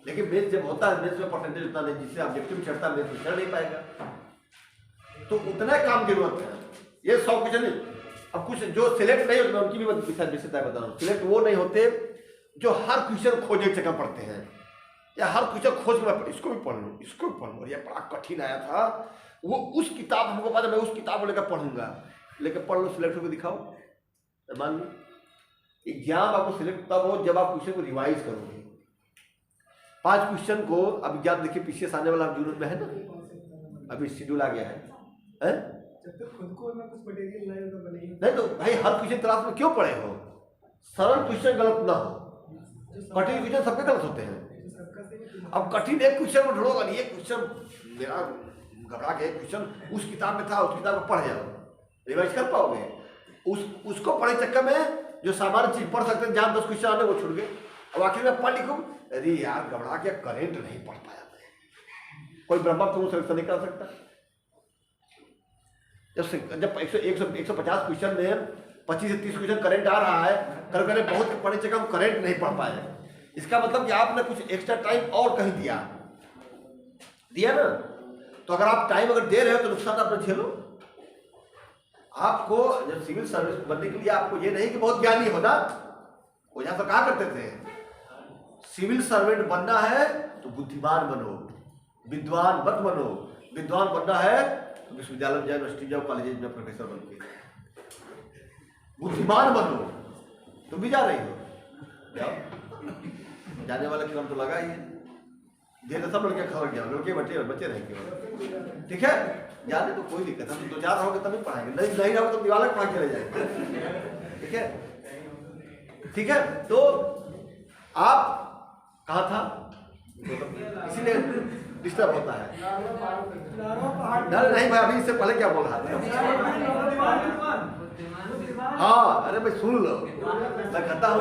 लेकिन मेंस जब होता है, मेंस में परसेंटेज उतना नहीं जिससे ऑब्जेक्टिव चढ़ता है, मेंस में चढ़ नहीं पाएगा। तो उतना काम जरूरत है, ये 100 क्वेश्चन नहीं। अब कुछ जो सिलेक्ट नहीं होते, मैं उनकी भी विशेषता बता रहा हूँ। सिलेक्ट वो नहीं होते जो हर क्वेश्चन खोजने के चक्कर पड़ते हैं, या हर क्वेश्चन खोज के इसको भी पढ़ लूँ, इसको भी पढ़ लूँ, ये बड़ा कठिन आया था, वो उस किताब हमको पता, मैं उस किताब को लेकर पढ़ूंगा। लेकर पढ़ लो, सिलेक्ट होकर दिखाओ, मान लो एग्जाम आपको सिलेक्ट तब हो जब आप क्वेश्चन को रिवाइज करोगे। 5 क्वेश्चन को अब एग्जाम देखिए पीछे से आने वाला जून में है ना, अभी शेड्यूल आ गया है? जब तक खुद को ना कुछ मटेरियल लाए तो बने नहीं तो भाई हर क्वेश्चन क्लास में क्यों पढ़े हो? सरल क्वेश्चन गलत ना हो, कठिन क्वेश्चन सबके गलत होते हैं। अब कठिन एक क्वेश्चन में ढूंढोगा नहीं, एक क्वेश्चन मेरा घबरा के एक क्वेश्चन उस किताब में था, उस किताब में पढ़ जाओ, रिवाइज कर पाओगे? उसको पढ़े चक्कर में जो सामान्य चीज पढ़ सकते हैं, जहाँ 10 क्वेश्चन आने वो छूट गए। अब आखिर में पढ़ लिखूं, अरे यार घबरा के करेंट नहीं पढ़ पाया मैं। कोई ब्रह्मा तो सिलेक्शन नहीं कर सकता। जब 150 क्वेश्चन में 25 से 30 क्वेश्चन करेंट आ रहा है, कल करें बहुत के पढ़े चक्कर हम करेंट नहीं पढ़ पाए, इसका मतलब कि आपने कुछ एक्स्ट्रा टाइम और कहीं दिया ना। तो अगर आप टाइम अगर दे रहे हो तो नुकसान आप झेलो। आपको जब सिविल सर्विस बनने के लिए आपको ये नहीं कि बहुत ज्ञानी होना, वो यहाँ तो कहा करते थे सिविल सर्वेंट बनना है तो बुद्धिमान बनो, विद्वान मत बनो। विद्वान बनना है तो विश्वविद्यालय में जाओ, यूनिवर्सिटी जाओ, कॉलेज में प्रोफेसर बन के। बुद्धिमान बनो, तुम भी जा रही हो, जाओ। जाने वाला क्रम तो लगा ही है, जैसे सब लड़के खबर गया, लड़के बच्चे रहेंगे, ठीक है। जाने तो कोई दिक्कत है, 2-4 रहोगे तभी पढ़ाएंगे, नहीं रहोगे तो दिवाला पढ़ा चले जाएंगे, ठीक है। ठीक है, तो आप कहाँ था, इसीलिए डिस्टर्ब होता है। नहीं भाई, अभी इससे पहले क्या बोल रहा था? हाँ, अरे भाई सुन लो, मैं कहता हूँ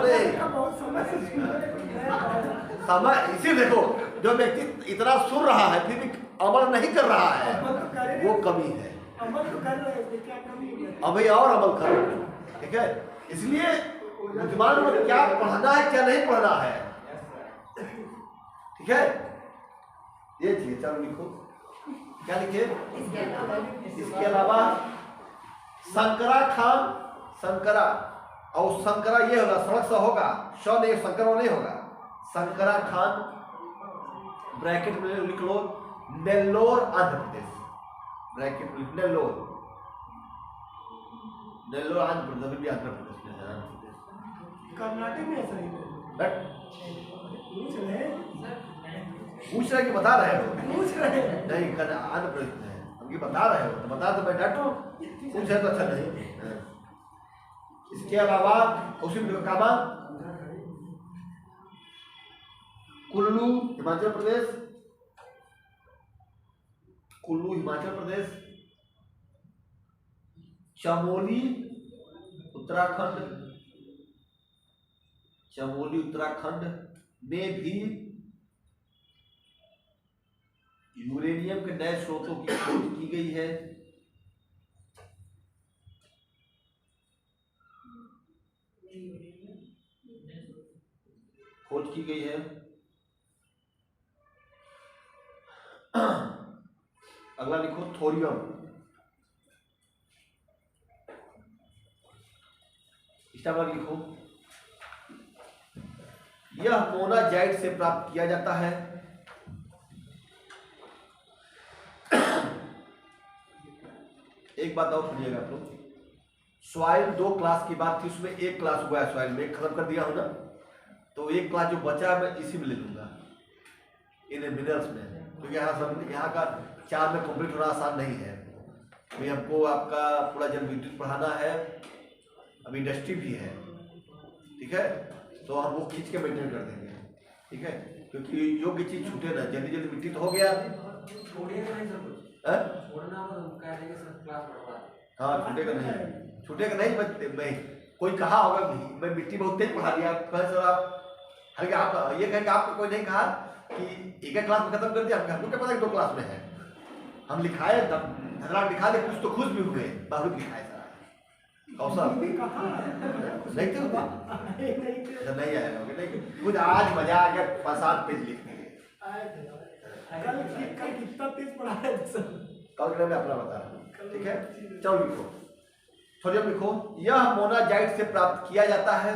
समय। इसी देखो, जो व्यक्ति इतना सुन रहा है फिर भी अमल नहीं कर रहा है, वो कमी है। अभी और अमल करो, ठीक है। इसलिए बुद्धिमान में क्या पढ़ना है क्या नहीं पढ़ना है, ठीक है। ये चीज चलो लिखो, क्या लिखे? इसके अलावा शंकरा खान, शंकरा और शंकरा ये होगा, सड़क सा होगा, श नहीं, शंकरा नहीं होगा। शंकरा खान ब्रैकेट में लिख लो, नेल्लोर आंध्र प्रदेश, ब्रैकेट में नेल्लोर, नेल्लोर आंध्र प्रदेश भी आंध्र प्रदेश में है, कर्नाटक में ऐसा ही पूछ रहे कि बता रहे हो? पूछ रहे नहीं, आंध्र प्रदेश में है, हम ये बता रहे हो तो बता तो मैं डांटू, पूछ है तो अच्छा नहीं। इसके अलावा उसी कामा कुल्लू हिमाचल प्रदेश, कुल्लू हिमाचल प्रदेश, चमोली उत्तराखंड, चमोली उत्तराखंड में भी यूरेनियम के नए स्रोतों की खोज की गई है। खोज की गई है। अगला लिखो थोरियम, इसका लिखो, यह मोनाजाइट से प्राप्त किया जाता है। एक बात और सुनिएगा आप लोग, सॉइल 2 क्लास की बात थी, उसमें 1 क्लास हुआ है सॉइल में, खत्म कर दिया हूं ना, तो 1 क्लास जो बचा मैं इसी में ले लूंगा, इन मिनरल्स में, क्योंकि यहाँ का 4 में कंप्लीट होना आसान नहीं है। अभी हमको आपका पूरा जल विद्युत पढ़ाना है, अभी इंडस्ट्री भी है, ठीक है, तो हम वो खींच के मेंटेन कर देंगे, ठीक है, क्योंकि योग्य चीज छूटे ना, जल्दी जल्दी मिट्टी तो हो गया। हाँ, छूटेगा नहीं, मैं कोई कहा होगा कि मैं मिट्टी बहुत तेज पढ़ा दिया, सर आप हल्के, आप ये कहेंगे आपको कोई नहीं कहा कि 1 क्लास में खत्म कर दिया, हमको क्या पता कि 2 क्लास में है, हम लिखाए तब लिखा दे, कुछ तो खुश भी हुए, बहुत लिखाए सारा कौशल नहीं थे, नहीं आया होगा, नहीं कुछ आज मजा आ गया, 5-7 पेज लिख दिए। कल कितना तेज पढ़ा है सर, कल मैं अपना बता रहा हूँ, ठीक है। चलो लिखो, थोरियम लिखो, यह मोनाजाइट से प्राप्त किया जाता है,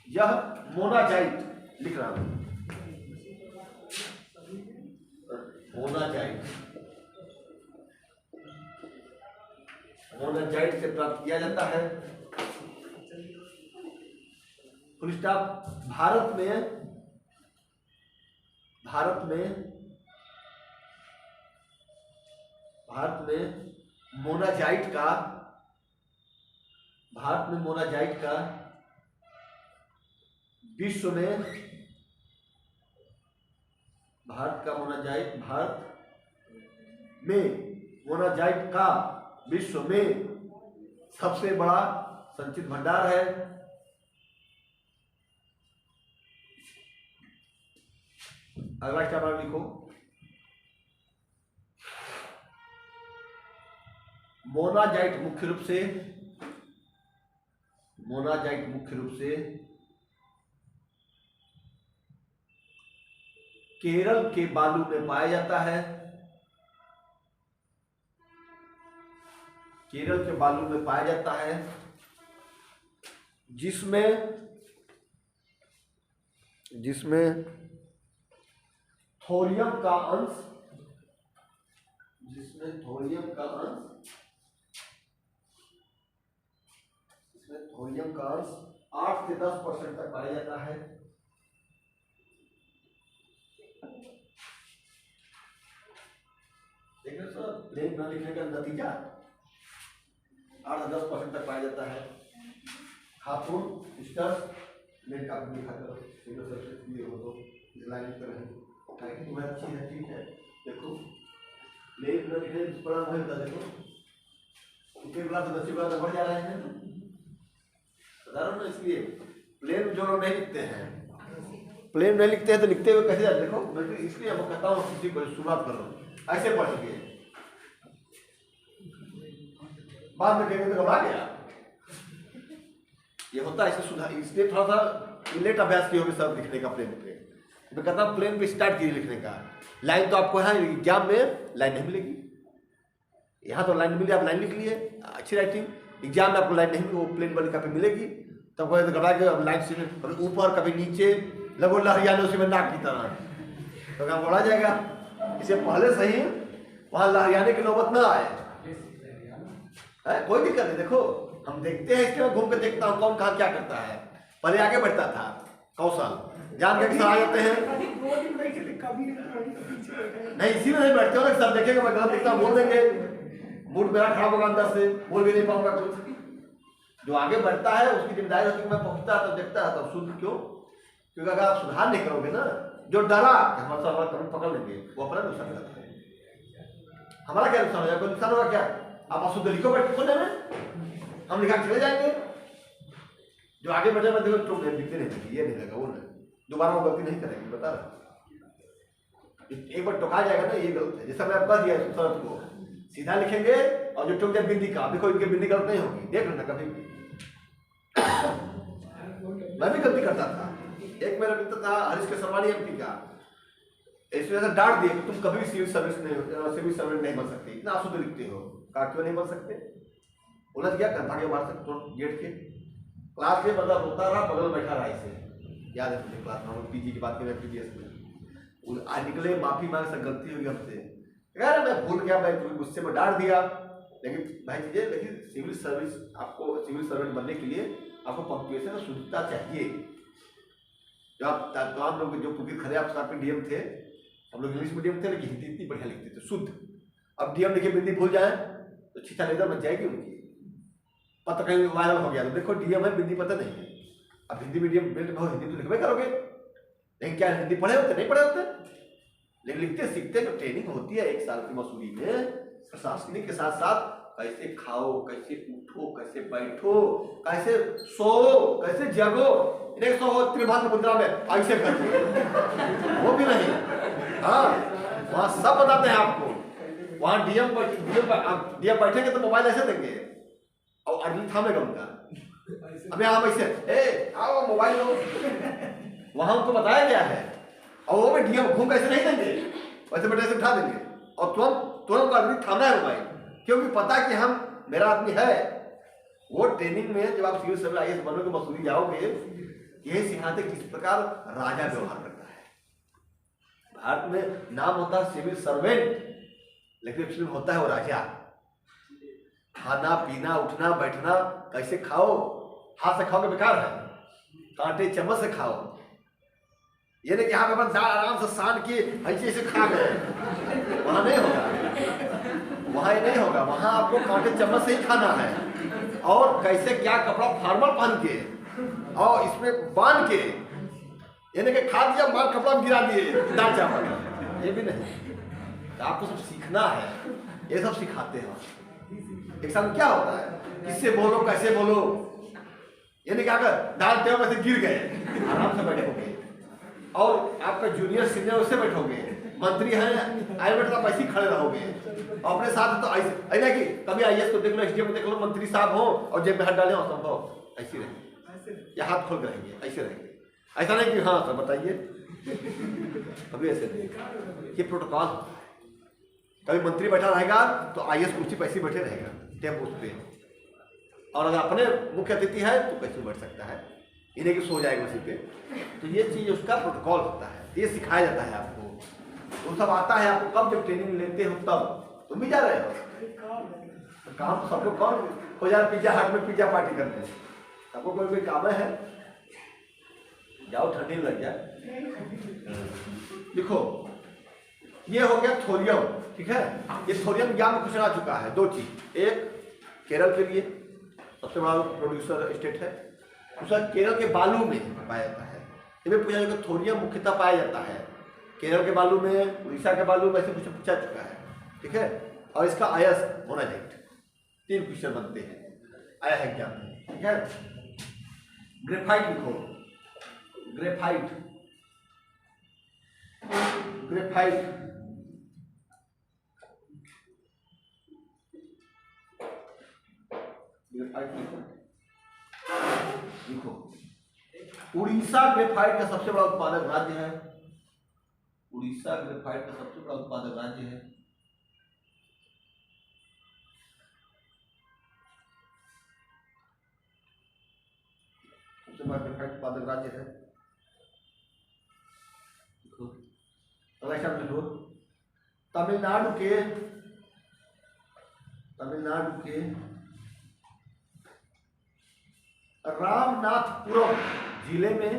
यह मोनाजाइट लिख रहा हूं, मोनाजाइट, मोनाजाइट से प्राप्त किया जाता है। Full stop. भारत में मोनाजाइट का विश्व में मोनाजाइट का विश्व में सबसे बड़ा संचित भंडार है। अगला स्टेप लिखो, मोनाजाइट मुख्य रूप से केरल के बालू में पाया जाता है। जिसमें थोरियम का अंश 8 से 10% तक पाया जाता है। देखिए सर, प्लेन न लिखने का नतीजा 8 से 10% तक पाया जाता है। खातून सिस्टर्स प्लेन का लिखा करो, ये हो तो लाइन पर है कि तुम्हें अच्छी है, ठीक है। देखो प्लेन न लिखने बड़ा नहीं होता, देखो उनके क्लास 10 क्लास बढ़ जा रहे हैं ना। इसलिए प्लेन जो लोग नहीं लिखते हैं तो लिखते हुए कैसे जाते, देखो इसलिए मैं कहता हूँ किसी को शुरुआत कर लो ऐसे पढ़ सके, बाद में कहेंगे तो घबरा गया। ये होता है, इसे सुधार, इसलिए थोड़ा सा लेट अभ्यास किए होंगे सब लिखने का प्लेन पे। मैं कहता हूँ प्लेन पे स्टार्ट कीजिए लिखने का। लाइन तो आपको यहाँ एग्जाम में लाइन नहीं मिलेगी, यहाँ तो लाइन मिली, आप लाइन लिख लिए, अच्छी राइटिंग। एग्जाम में आपको लाइन नहीं मिली, वो प्लेन वाली कॉपी मिलेगी, तब तो घबरा के अब लाइन से कभी ऊपर कभी नीचे लगो लहरियाने उसी में नाक की तरह, तो काम बढ़ा जाएगा। इसे पहले से ही वहाँ लहरियाने की नौबत ना आए, कोई दिक्कत नहीं। देखो हम देखते हैं, इसके बाद घूम के देखता हूँ कौन कहाँ क्या करता है। पहले आगे बढ़ता था कौशल, जान के आ जाते हैं नहीं, इसी में नहीं बैठते हो ना, सब देखेंगे मैं गलत दिखता हूँ बोल देंगे, मूड मेरा खराब होगा, अंदर से बोल भी नहीं पाऊंगा कुछ। जो आगे बढ़ता है उसकी जिम्मेदारी होती है, मैं पहुंचता है तो देखता है, तब शुद्ध क्यों? क्योंकि अगर आप सुधार नहीं करोगे ना, जो डरा कि हमारा कभी पकड़ लेंगे, वो अपना नुकसान करता है। हमारा क्या नुकसान हो जाएगा? कोई नुकसान होगा क्या? आप अशुद्ध लिखो बैठे खोने में, हम लिखा चले जाएंगे। जो आगे बढ़े मैं देखो तुम दिखते नहीं, ये नहीं लगा वो नहीं, दोबारा वो गलती नहीं करेंगे, बता रहा। एक बार टोका जाएगा ना, ये गलत है। जैसा मैं कह दिया शरत को सीधा लिखेंगे, और जो टोक जाए बिंदी का, देखो इनके बिंदी गलत नहीं होगी, देख लेना कभी भी। मैं भी गलती करता था। एक मेरा मित्र था हरीश के सरवानी एमपी का, इसमें ऐसा डांट दिया कि तुम कभी सिविल सर्वेंट नहीं बन सकते, इतना अशुद्ध लिखते हो। कहा क्यों नहीं बन सकते? उलझ गया, भागे मार सकते गेट के क्लास में, मतलब रोता रहा, बगल में बैठा रहा। इसे याद है मुझे, क्लास में पीजी की बात करें, पीजीएस में आज निकले, माफी मांग, सब गलती हुई हमसे, यार मैं भूल गया, मैं तुम्हें गुस्से में डांट दिया। लेकिन भाई चीजें, लेकिन सिविल सर्विस, आपको सिविल सर्वेंट बनने के लिए आपको पंक्चुएशन और शुद्धता चाहिए। जो आप तमाम लोग जो पुलिस खड़े आप साथ में डीएम थे, हम लोग इंग्लिश मीडियम थे, लेकिन हिंदी इतनी बढ़िया लिखते थे शुद्ध। अब डीएम लिखे बिंदी भूल जाए तो छिछा लेदर बच जाएगी उनकी, पता कहीं वायरल हो गया तो देखो डीएम है, बिंदी पता नहीं है। अब हिंदी मीडियम बेल्ट में हिंदी तो लिखवे करोगे, लेकिन क्या हिंदी पढ़े होते? नहीं पढ़े होते, लेकिन लिखते सीखते जो ट्रेनिंग होती है 1 साल की मसूरी में, प्रशासनिक के साथ साथ कैसे खाओ, कैसे उठो, कैसे बैठो, कैसे सो, कैसे जगो, इन्हें सो त्रिभाग मुद्रा में ऐसे करते, वो भी नहीं। हाँ, वहाँ सब बताते हैं आपको। वहाँ डीएम बैठेंगे तो मोबाइल ऐसे देंगे और अगली थामेगा उनका, अबे हम ऐसे आओ मोबाइल लो, वहाँ उनको बताया गया है। और वो में डीएम घूम कैसे नहीं देंगे, वैसे बैठे से उठा देंगे और तुरंत आदमी थामना है मोबाइल, क्योंकि पता कि हम मेरा आदमी है। वो ट्रेनिंग में जब आप सिविल सर्विस आईएएस बनोगे, मसूरी जाओगे, यही सिखाते किस प्रकार राजा व्यवहार करता है। भारत में नाम होता है सिविल सर्वेंट, लेकिन एक्चुअली होता है वो राजा। खाना पीना उठना बैठना कैसे खाओ, हाथ से खाओगे बेकार है, कांटे चम्मच से खाओ, ये नहीं कि यहाँ पे अपन दाल आराम से सान के ऐसे ऐसे खा गए, वहाँ नहीं होगा, वहाँ ये नहीं होगा। वहाँ आपको कांटे चम्मच से ही खाना है, और कैसे क्या कपड़ा फॉर्मल पहन के और इसमें बांध के, ये नहीं कि खा दिया मार कपड़ा में गिरा दिए दाल चावल, ये भी नहीं। तो आपको सब सीखना है, ये सब सिखाते हैं। एक साल क्या होता है, किससे बोलो कैसे बोलो, ये नहीं कि अगर दाल टेबल में से गिर गए आराम से बैठोगे, और आपका जूनियर सीनियर उससे बैठोगे, मंत्री हैं आए बैठना वैसे ही खड़े रहोगे, अपने साथ तो ऐसे ना कि कभी आईएएस को देख लो, एसडीएम को देख लो, मंत्री साहब हो और जेब में हाथ डाले असंभव, ऐसे रहेंगे या हाथ खोल के रहेंगे, ऐसे रहेंगे। ऐसा नहीं कि हाँ सर बताइए, कभी ऐसे नहीं। ये प्रोटोकॉल होता है। कभी मंत्री बैठा रहेगा तो आईएएस कुर्सी पे ऐसे बैठे रहेगा टेबल उस पे, और अगर अपने मुख्य अतिथि है तो कैसे बैठ सकता है, इन्हें कि सो जाएगा उसी पे। तो ये चीज़ उसका प्रोटोकॉल होता है, ये सिखाया जाता है आपको, वो सब आता है आपको। कब जब ट्रेनिंग लेते हो तब तुम भी जा रहे हो, तो काम तो सब लोग कौन हो जा, पिज्जा हट में पिज्जा पार्टी करते हैं, सबको कोई काम है, जाओ ठंडी लग जाए। देखो ये हो गया थोरियम, ठीक है। ये थोरियम ज्ञान में कुछ आ चुका है। दो चीज, एक केरल के लिए सबसे बड़ा प्रोड्यूसर स्टेट है, दूसरा केरल के बालू में पाया जाता है। इनमें पूछा जाएगा थोरियम मुख्यतः पाया जाता है केरल के बालू में, उड़ीसा के बालू में, ऐसे कुछ पूछा चुका है, ठीक है। और इसका आयस मोनाजाइट, 3 क्वेश्चन बनते हैं आया है एग्जाम में, ठीक है। ग्रेफाइट लिखो, ग्रेफाइट, ग्रेफाइट लिखो। उड़ीसा ग्रेफाइट का सबसे बड़ा उत्पादक राज्य है, उड़ीसा ग्रेफाइट का सबसे बड़ा उत्पादक राज्य है। सबसे बड़ा ग्रेफाइट उत्पादक राज्य है। अगला शब्द लिखो, तमिलनाडु के रामनाथपुरम जिले में,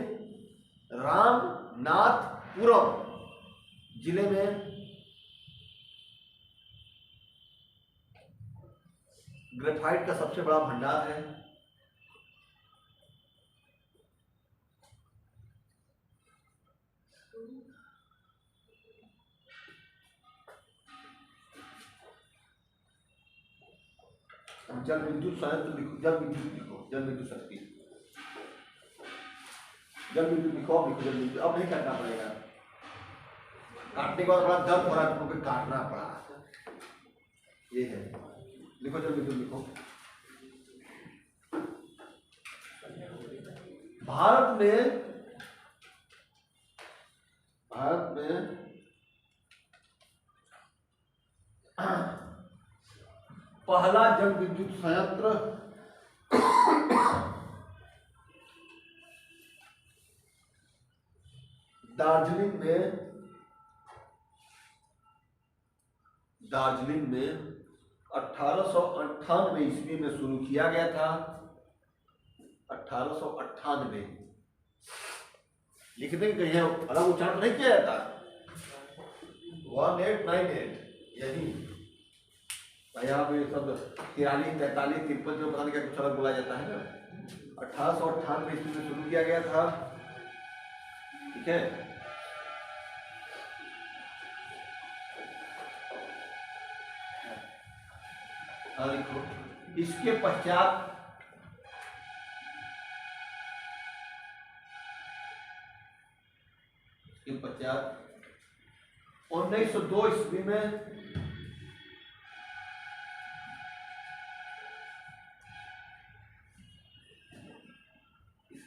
रामनाथपुरम जिले में ग्रेफाइट का सबसे बड़ा भंडार है। जल विद्युत संयंत्र लिखो, जल विद्युत लिखो, जल विद्युत शक्ति, जल विद्युत लिखो, जल विद्युत। अब नहीं काटना पड़ेगा, काटने के बाद बड़ा दर्द हो रहा है, तुमको काटना पड़ा, ये है। लिखो जल विद्युत लिखो। भारत में पहला जल विद्युत संयंत्र दार्जिलिंग में 1898 ईस्वी में शुरू किया गया था। 1898 लिखने के कहीं अलग उच्चारण नहीं किया जाता, 1898 यही। यहाँ पे शब्द 43, 43, 53 जो पता नहीं क्या कुछ अलग बोला जाता है ना। 1898 ईस्वी में शुरू किया गया था, ठीक है। लिखो। इसके पश्चात इसके पश्चात 1902 ईस्वी में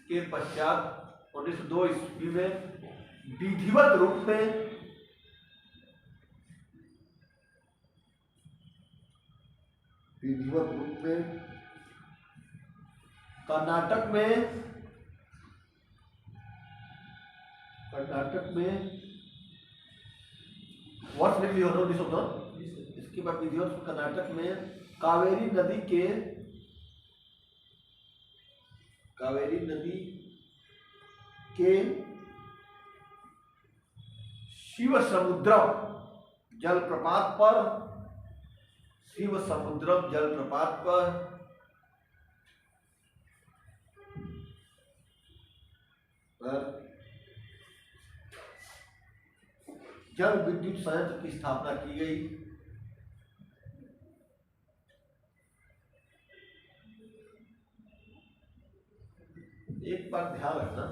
के पश्चात 1902 ईस्वी में विधिवत रूप में कर्नाटक में वर्ष लिख लियो 1902। इसके बाद विधिवत कर्नाटक में कावेरी नदी के शिव समुद्रम जलप्रपात पर, शिव समुद्रम जलप्रपात पर जल विद्युत संयंत्र की स्थापना की गई। एक बात ध्यान रखना,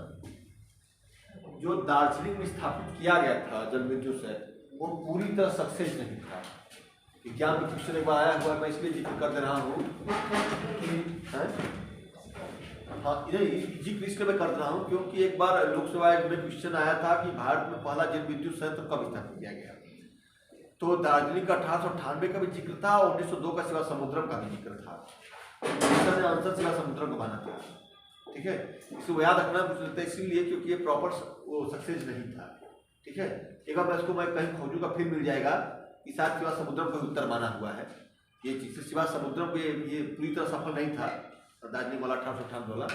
जो दार्जिलिंग में स्थापित किया गया था जल विद्युत संयंत्र, वो पूरी तरह सक्सेस नहीं था। विज्ञान में क्वेश्चन एक बार आया हुआ, मैं इसलिए जिक्र कर दे रहा हूँ कि हाँ जिक्र इसलिए मैं कर रहा हूँ क्योंकि एक बार लोकसभा में क्वेश्चन आया था कि भारत में पहला जल विद्युत संयंत्र कब स्थापित किया गया। तो दार्जिलिंग का 1898 का भी जिक्र था और 1902 का शिवा समुद्रम का भी जिक्र था। आंसर शिवा समुद्रम को माना था। ठीक है, इसको याद रखना इसीलिए क्योंकि ये प्रॉपर वो सक्सेस नहीं था। ठीक है, एक बार इसको मैं कहीं खोजूंगा फिर मिल जाएगा कि शायद शिवा समुद्रम को उत्तर माना हुआ है। ये चीज शिवा समुद्रम को ये पूरी तरह सफल नहीं था दार्जिलिंग वाला 1898 वाला।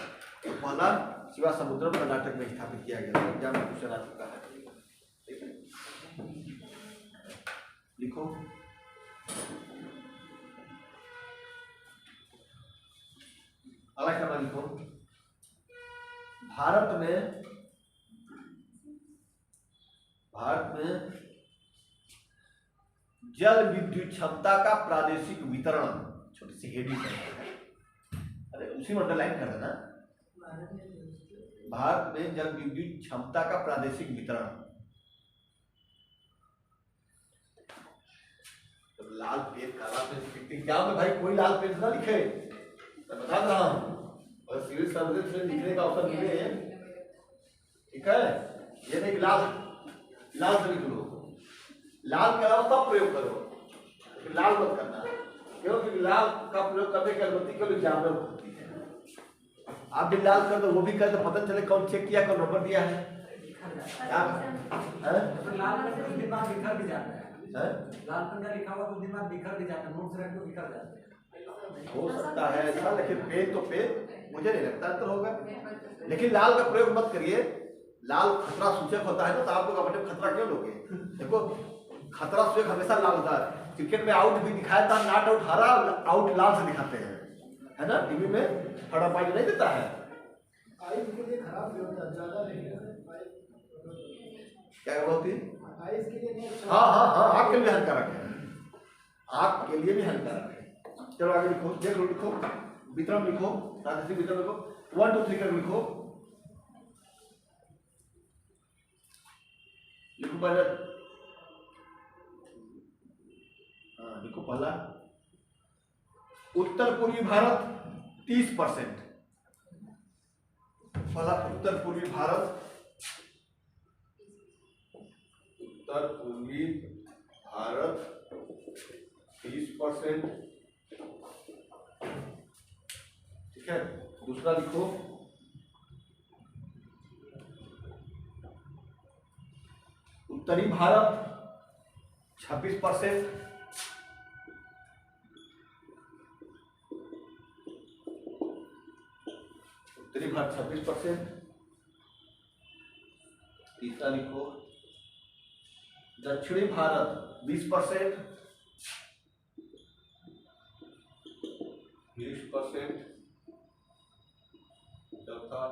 तो पहला शिवा समुद्रम कर्नाटक में स्थापित किया गया था। एग्जाम में क्वेश्चन आ चुका है। ठीक है, लिखो अगला क्या लिखो। भारत में जल विद्युत क्षमता का प्रादेशिक वितरण, छोटी सी हेडिंग है, अरे उसी में अंडरलाइन कर देना। भारत में जल विद्युत क्षमता का प्रादेशिक वितरण। तो लाल पेन काला पेन एग्जाम में भाई कोई लाल पेन ना लिखे, मैं बता रहा हूँ। और सिविल सर्विस में लिखने का अवसर मिले, ठीक है, ये नहीं लाल से लिख लो, लाल के अलावा सब प्रयोग करो, लाल मत करना, क्योंकि लाल का प्रयोग करने की अनुमति केवल एग्जाम में होती है। आप भी लाल कर दो, वो भी कर दो, पता चले कौन चेक किया, कौन नंबर दिया है। लाल पर दिमाग बिखर भी जाता है, लाल पंजा लिखा हुआ तो दिमाग बिखर भी जाता है, नोट्स रख के बिखर जाते हैं। हो सकता है ऐसा, लेकिन पेन तो पेन मुझे नहीं लगता अंतर होगा। लेकिन लाल का प्रयोग मत करिए, लाल खतरा सूचक होता है ना, तो आप लोग अपने खतरा क्यों लोगे। देखो खतरा सूचक हमेशा लाल होता है। क्रिकेट में आउट भी दिखाया था, नॉट आउट हरा, आउट लाल से दिखाते हैं, है ना, टीवी में थोड़ा पॉइंट नहीं देता है। आइस के लिए खराब भी होता है, ज्यादा नहीं क्या होती आइस के लिए नहीं। हाँ, आँख के लिए हानिकारक है, आँख के लिए भी हानिकारक है। चलो आगे लिखो, देख लो, लिखो वितरण लिखो, प्रादेशिक वितरण लिखो, 1 2 3 कर लिखो। लिखो पहले, लिखो पहला उत्तर पूर्वी भारत 30%। पहला उत्तर पूर्वी भारत, उत्तर पूर्वी भारत 30%। ठीक है, दूसरा लिखो उत्तरी भारत 26%। उत्तरी भारत 26%। तीसरा लिखो दक्षिणी भारत 20%। 20%। चौथा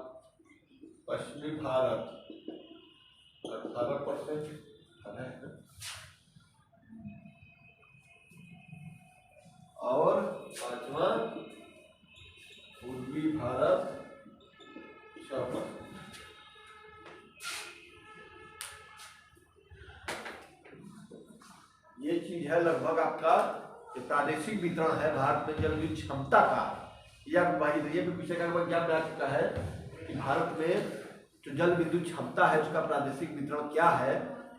पश्चिमी भारत 18%। और पांचवा पूर्वी भारत 6%। ये चीज है लगभग आपका प्रादेशिक वितरण है भारत में जल विद्युत क्षमता का। यह विभाजित, ये भी पूछेगा क्या आ चुका है कि भारत में जो जल विद्युत क्षमता है उसका प्रादेशिक वितरण क्या है,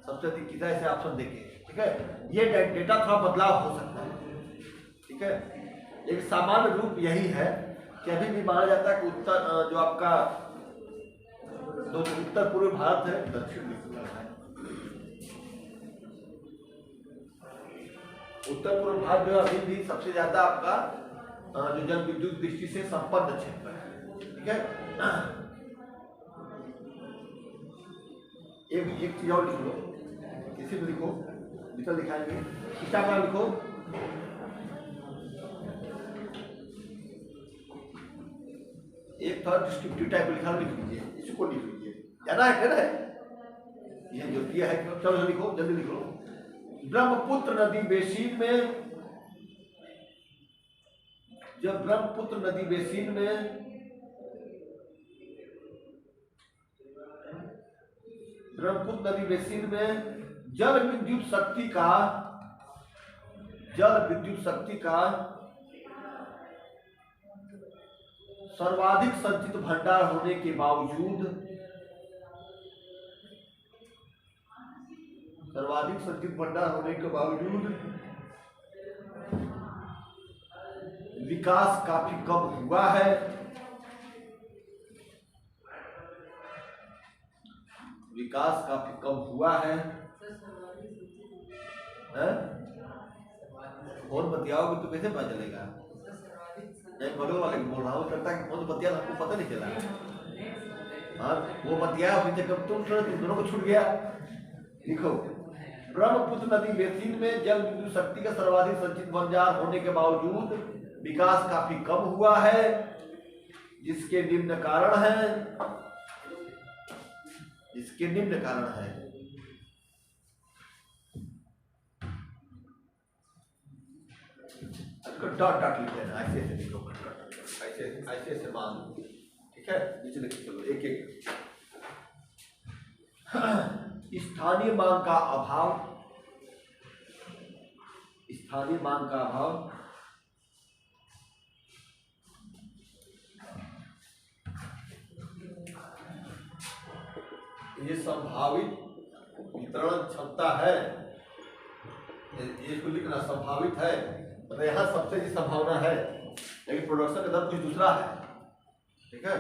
सबसे अधिक कितना, ऐसे ऑप्शन देंगे। ठीक है, ये डेटा थोड़ा बदलाव हो सकता है। ठीक है, एक सामान्य रूप यही है कि अभी भी माना जाता है कि उत्तर जो आपका उत्तर पूर्व भारत है, दक्षिण है, उत्तर पूर्व भारत जो अभी भी सबसे ज्यादा आपका जो जल विद्युत दृष्टि से संपन्न क्षेत्र है। ठीक है, एक चीज और लिख लो, किसी को लिखो, लिखल दिखाएंगे, इसका नाम लिखो। एक थोड़ा डिस्क्रिप्टिव टाइप लिखा लिख लीजिए, इसको लिख लीजिए, ज्यादा है ये जो दिया है। चलो लिखो, जल्दी लिख लो। ब्रह्मपुत्र नदी बेसिन में, जब ब्रह्मपुत्र नदी बेसिन में जल विद्युत शक्ति का सर्वाधिक संचित भंडार होने के बावजूद विकास काफी कम हुआ है। फोन बतियाओगे तो कैसे पता चलेगा? नहीं, बगल वाले बोल रहा हूँ, करता है फोन बतिया, आपको पता नहीं चला। हाँ, वो बतिया फिर जब तुम दोनों को छूट गया। लिखो, ब्रह्मपुत्र नदी बेसिन में जल विद्युत शक्ति का सर्वाधिक संचित भंडार होने के बावजूद विकास काफी कम हुआ है, जिसके निम्न कारण है। डॉट डॉट लिख लेना, ऐसे लिखो, ऐसे मान, ठीक है। नीचे लिख चलो एक एक। स्थानीय मांग का अभाव ये संभावित वितरण क्षमता है, इसको लिखना संभावित है, मतलब यहाँ सबसे जी संभावना है, लेकिन प्रोडक्शन का दर कुछ दूसरा है, ठीक है।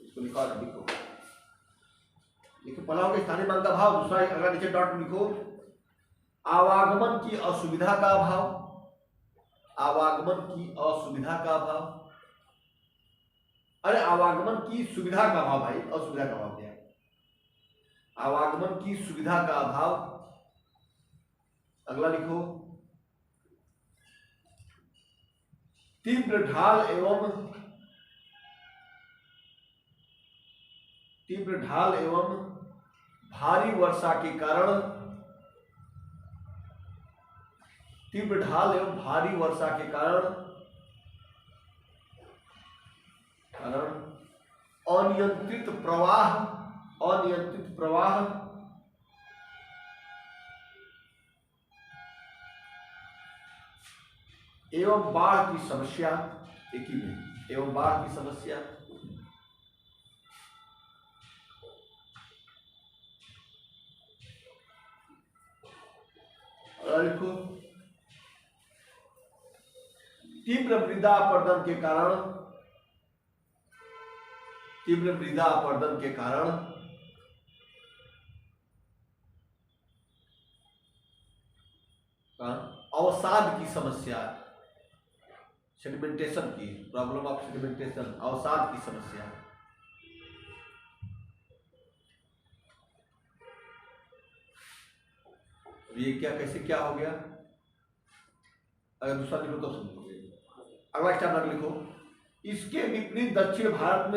इसको लिखो, पहला होगा स्थानीय मांग का अभाव, दूसरा अगर नीचे डॉट लिखो आवागमन की असुविधा का अभाव। अरे आवागमन की सुविधा का अभाव भाई, असुविधा का अभाव क्या? आवागमन की सुविधा का अभाव। अगला लिखो तीव्र ढाल एवं भारी वर्षा के कारण अनियंत्रित प्रवाह एवं बाढ़ की समस्या, एक ही में, एवं बाढ़ की समस्या। लिखो तीव्र मृदा अपरदन के कारण अवसाद की समस्या, सेडिमेंटेशन की प्रॉब्लम ऑफ सेडिमेंटेशन, अवसाद की समस्या। ये कैसे क्या हो गया? अगर दूसरा लिखो तो समझोगे। अगला स्टेप लिखो इसके विपरीत दक्षिण भारत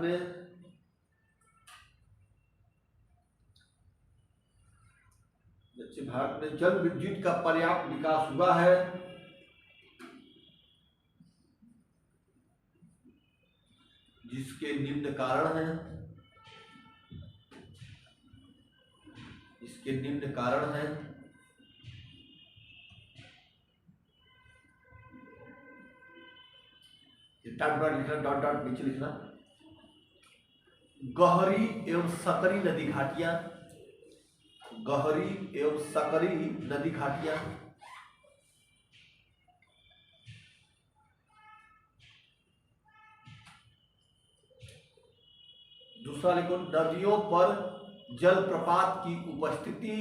में जल विद्युत का पर्याप्त विकास हुआ है, जिसके निम्न कारण हैं। लिखना, डॉट डॉट नीचे लिखना। गहरी एवं सकरी नदी घाटियां, दूसरा लिखो नदियों पर जलप्रपात की उपस्थिति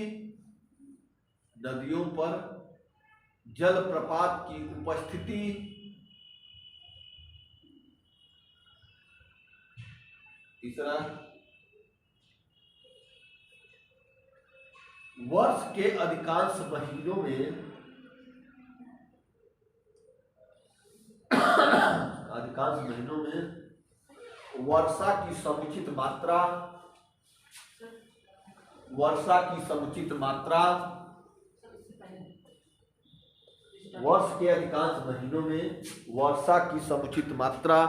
तीसरा, वर्ष के अधिकांश महीनों में वर्षा की समुचित मात्रा वर्ष के अधिकांश महीनों में वर्षा की समुचित मात्रा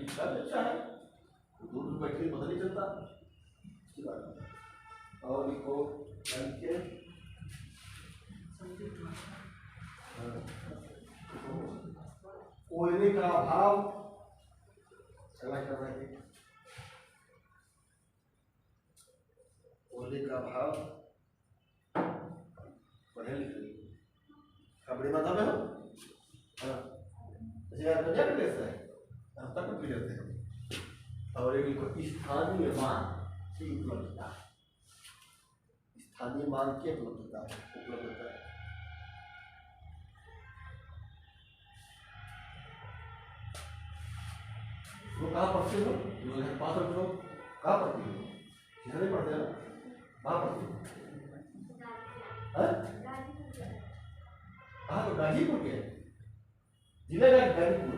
अच्छा है, दूर में बैठे पता नहीं चलता। और लिखो कोयले का अभाव, कोयले का अभाव पढ़े लिखे खबरें माता में हो। कैसे है हम तक लेते हैं। और एक स्थानीय मांग की उपलब्धता, स्थानीय मांग की उपलब्धता है। वो कहाँ पढ़ते हो? 5 लोग कहाँ पढ़ते हो? किधर पढ़ते हो? कहाँ पढ़ते हो? कहाँ तो गाजीपुर के जिला गाजीपुर।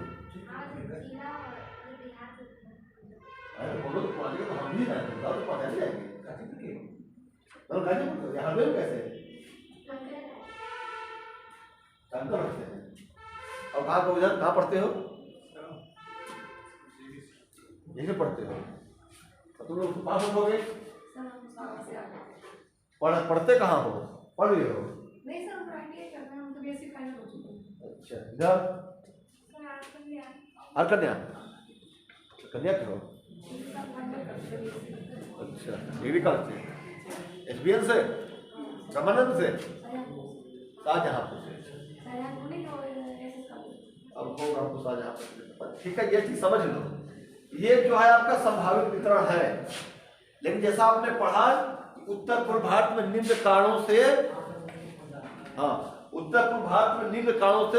अरे बोलो तो पढ़ेगा तो हम भी ना तो पढ़ा नहीं जाएंगे। गाजीपुर के गाजीपुर यहाँ पे कैसे काम कर रखते हैं। और कहाँ को उधर कहाँ पढ़ते हो? यही पढ़ते हो तो तुम लोग पास हो गए। पढ़ते कहाँ हो? पढ़ रहे हो? नहीं सर, हम तो बेसिक फाइनल हो चुके हैं। अच्छा, इधर और कन्या करो। अच्छा, डिग्री कॉलेज से, SBN से, रामानंद से, शाहजहाँपुर से। अब होगा आपको शाहजहाँपुर। ठीक है, ये चीज समझ लो। ये जो है आपका संभावित वितरण है, लेकिन जैसा आपने पढ़ा उत्तर पूर्व भारत में निम्न कारणों से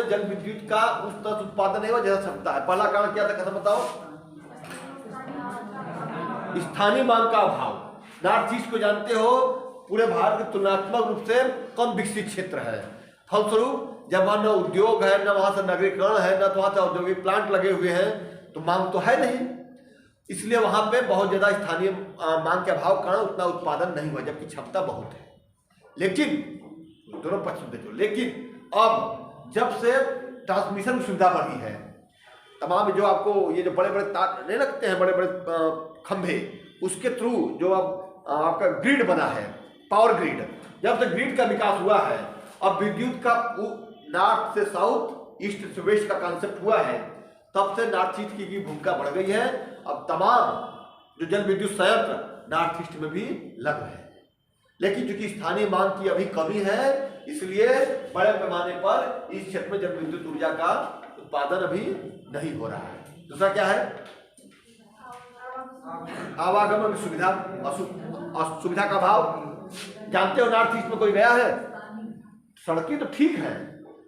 जल विद्युत का उस तरह उत्पादन नहीं हुआ जैसा क्षमता है। पहला कारण क्या था, कैसे बताओ? स्थानीय मांग का अभाव। नॉर्थ ईस्ट को जानते हो पूरे भारत के तुलनात्मक रूप से कम विकसित क्षेत्र है। फलस्वरूप जब वहां न उद्योग है, न वहां से नगरीकरण है, न तो वहां से औद्योगिक प्लांट लगे हुए हैं, तो मांग तो है नहीं। इसलिए वहां पे बहुत ज्यादा स्थानीय मांग के अभाव के कारण उतना उत्पादन नहीं हुआ, जबकि क्षमता बहुत है। लेकिन दोनों पक्ष में देखो, लेकिन अब जब से ट्रांसमिशन की सुविधा बढ़ी है, तमाम जो आपको ये जो बड़े बड़े तार नहीं लगते हैं, बड़े बड़े खंभे, उसके थ्रू जो अब आपका ग्रिड बना है, पावर ग्रिड, जब से ग्रिड का विकास हुआ है, अब विद्युत का नॉर्थ से साउथ, ईस्ट से वेस्ट का कॉन्सेप्ट हुआ है, तब से नॉर्थ ईस्ट की भूमिका बढ़ गई है। अब तमाम जो जल विद्युत संयंत्र नॉर्थ ईस्ट में भी लग रहे हैं, लेकिन चूंकि स्थानीय मांग की अभी कमी है, इसलिए बड़े पैमाने पर इस क्षेत्र में जल विद्युत ऊर्जा का उत्पादन अभी नहीं हो रहा है। दूसरा क्या है? आवागमन की सुविधा, सुविधा का अभाव। जानते हो नॉर्थ ईस्ट में कोई गया है? सड़कें तो ठीक है,